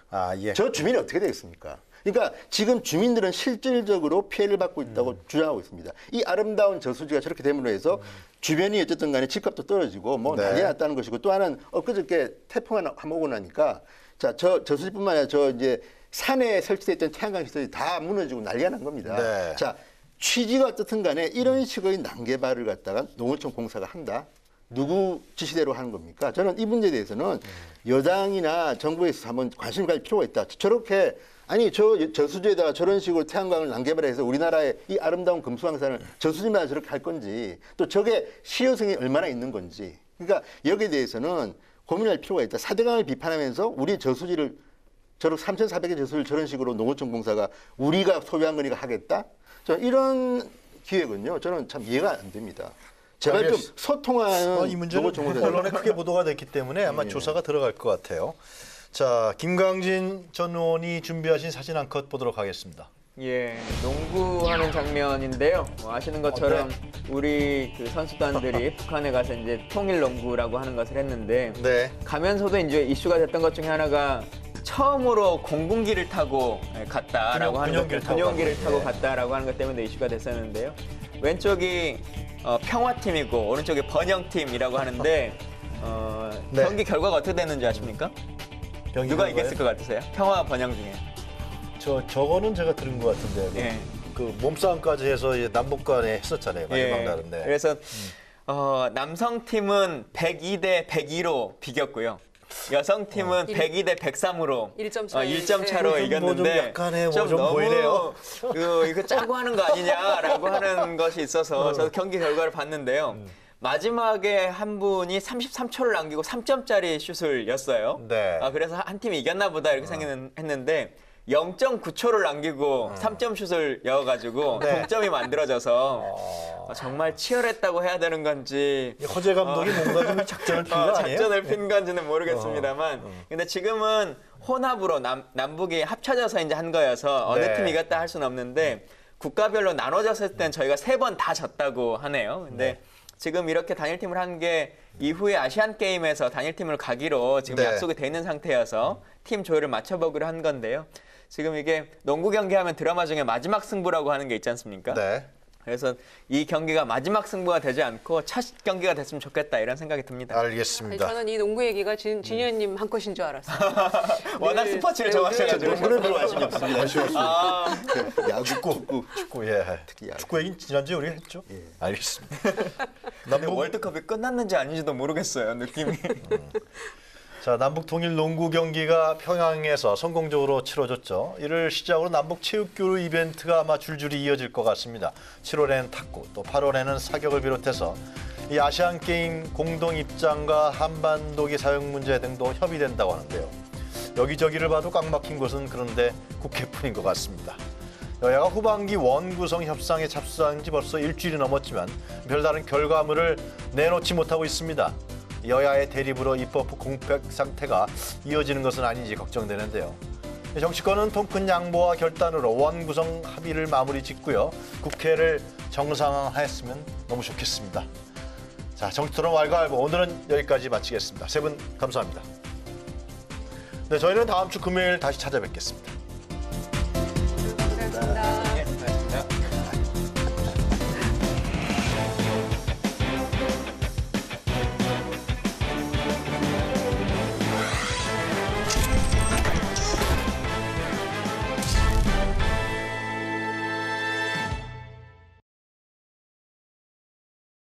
저 주민이 어떻게 되겠습니까? 그러니까 지금 주민들은 실질적으로 피해를 받고 있다고 주장하고 있습니다. 이 아름다운 저수지가 저렇게 됨으로 해서 주변이 어쨌든 간에 집값도 떨어지고 난리 났다는 것이고 또 하나는 엊그저께 태풍 하나 오고 나니까 자, 저 저수지뿐만 아니라 저 이제 산에 설치되어 있던 태양광 시설이 다 무너지고 난리가 난 겁니다. 네. 자, 취지가 어떻든 간에 이런 식의 난개발을 갖다가 농어촌 공사가 한다. 누구 지시대로 하는 겁니까? 저는 이 문제에 대해서는 여당이나 정부에서 한번 관심을 가질 필요가 있다. 저렇게 아니 저수지에다가 저런 식으로 태양광을 난개발해서 우리나라의 이 아름다운 금수강산을 저수지마다 저렇게 할 건지 또 저게 실효성이 얼마나 있는 건지 그러니까 여기에 대해서는 고민할 필요가 있다. 4대강을 비판하면서 우리 저수지를 저렇게 3,400개 저수지를 저런 식으로 농어촌 공사가 우리가 소유한 거니까 하겠다? 이런 기획은요. 저는 참 이해가 안 됩니다. 제발 좀 소통하는 이 문제는 언론에 크게 보도가 됐기 때문에 아마 조사가 들어갈 것 같아요. 자, 김광진 전 의원이 준비하신 사진 한 컷 보도록 하겠습니다. 예, 농구하는 장면인데요. 아시는 것처럼 우리 그 선수단들이 북한에 가서 이제 통일 농구라고 하는 것을 했는데 가면서도 이제 이슈가 됐던 것 중에 하나가 처음으로 공군기를 타고 갔다라고 하는 것, 군용기를 타고 갔다라고 하는 것 때문에 이슈가 됐었는데요. 왼쪽이 평화팀이고 오른쪽이 번영팀이라고 하는데 경기 결과가 어떻게 됐는지 아십니까? 누가 이겼을 것 같으세요? 평화 번영 중에. 저거는 제가 들은 것 같은데. 예. 그 몸싸움까지 해서 남북 간에 했었잖아요. 마지막 날인데. 그래서 남성팀은 102대 102로 비겼고요. 여성팀은 102대 103으로 1점 차로 이겼는데 좀 너무 보이네요. 이거 짜고 하는 거 아니냐라고 하는 것이 있어서 저도 경기 결과를 봤는데요. 마지막에 한 분이 33초를 남기고 3점짜리 슛을 였어요. 그래서 한 팀이 이겼나 보다 이렇게 생각했는데 0.9초를 남기고 3점 슛을 여가지고 동점이 만들어져서 정말 치열했다고 해야 되는 건지 허재 감독이 뭔가 좀 작전을 핀 거 아니에요? 작전을 핀 건지는 모르겠습니다만 근데 지금은 혼합으로 남북이 합쳐져서 이제 한 거여서 어느 팀이 이겼다 할 수는 없는데 국가별로 나눠졌을 땐 저희가 3번 다 졌다고 하네요. 근데 지금 이렇게 단일팀을 한 게 이후에 아시안게임에서 단일팀을 가기로 지금 약속이 돼 있는 상태여서 팀 조율을 맞춰보기로 한 건데요. 지금 이게 농구 경기하면 드라마 중에 마지막 승부라고 하는 게 있지 않습니까? 그래서 이 경기가 마지막 승부가 되지 않고 첫 경기가 됐으면 좋겠다 이런 생각이 듭니다. 알겠습니다. 저는 이 농구 얘기가 진현님 한 컷인 줄 알았어요. 워낙 스포츠를 좋아하셔가지고. 농구는 별로 관심이 없습니다. 야구, 축구, 특히 야구. 축구 얘기는 지난주에 우리가 했죠? 알겠습니다. 월드컵이 끝났는지 아닌지도 모르겠어요, 느낌이. 자, 남북 통일 농구 경기가 평양에서 성공적으로 치러졌죠. 이를 시작으로 남북 체육교류 이벤트가 아마 줄줄이 이어질 것 같습니다. 7월에는 탁구, 또 8월에는 사격을 비롯해서 이 아시안게임 공동 입장과 한반도기 사용 문제 등도 협의된다고 하는데요. 여기저기를 봐도 꽉 막힌 곳은 그런데 국회뿐인 것 같습니다. 여야가 후반기 원구성 협상에 접수한 지 벌써 일주일이 넘었지만 별다른 결과물을 내놓지 못하고 있습니다. 여야의 대립으로 입법 공백 상태가 이어지는 것은 아닌지 걱정되는데요. 정치권은 통큰 양보와 결단으로 원구성 합의를 마무리 짓고요. 국회를 정상화했으면 너무 좋겠습니다. 자, 정치토론 왈가왈부 오늘은 여기까지 마치겠습니다. 세 분 감사합니다. 네, 저희는 다음 주 금요일 다시 찾아뵙겠습니다.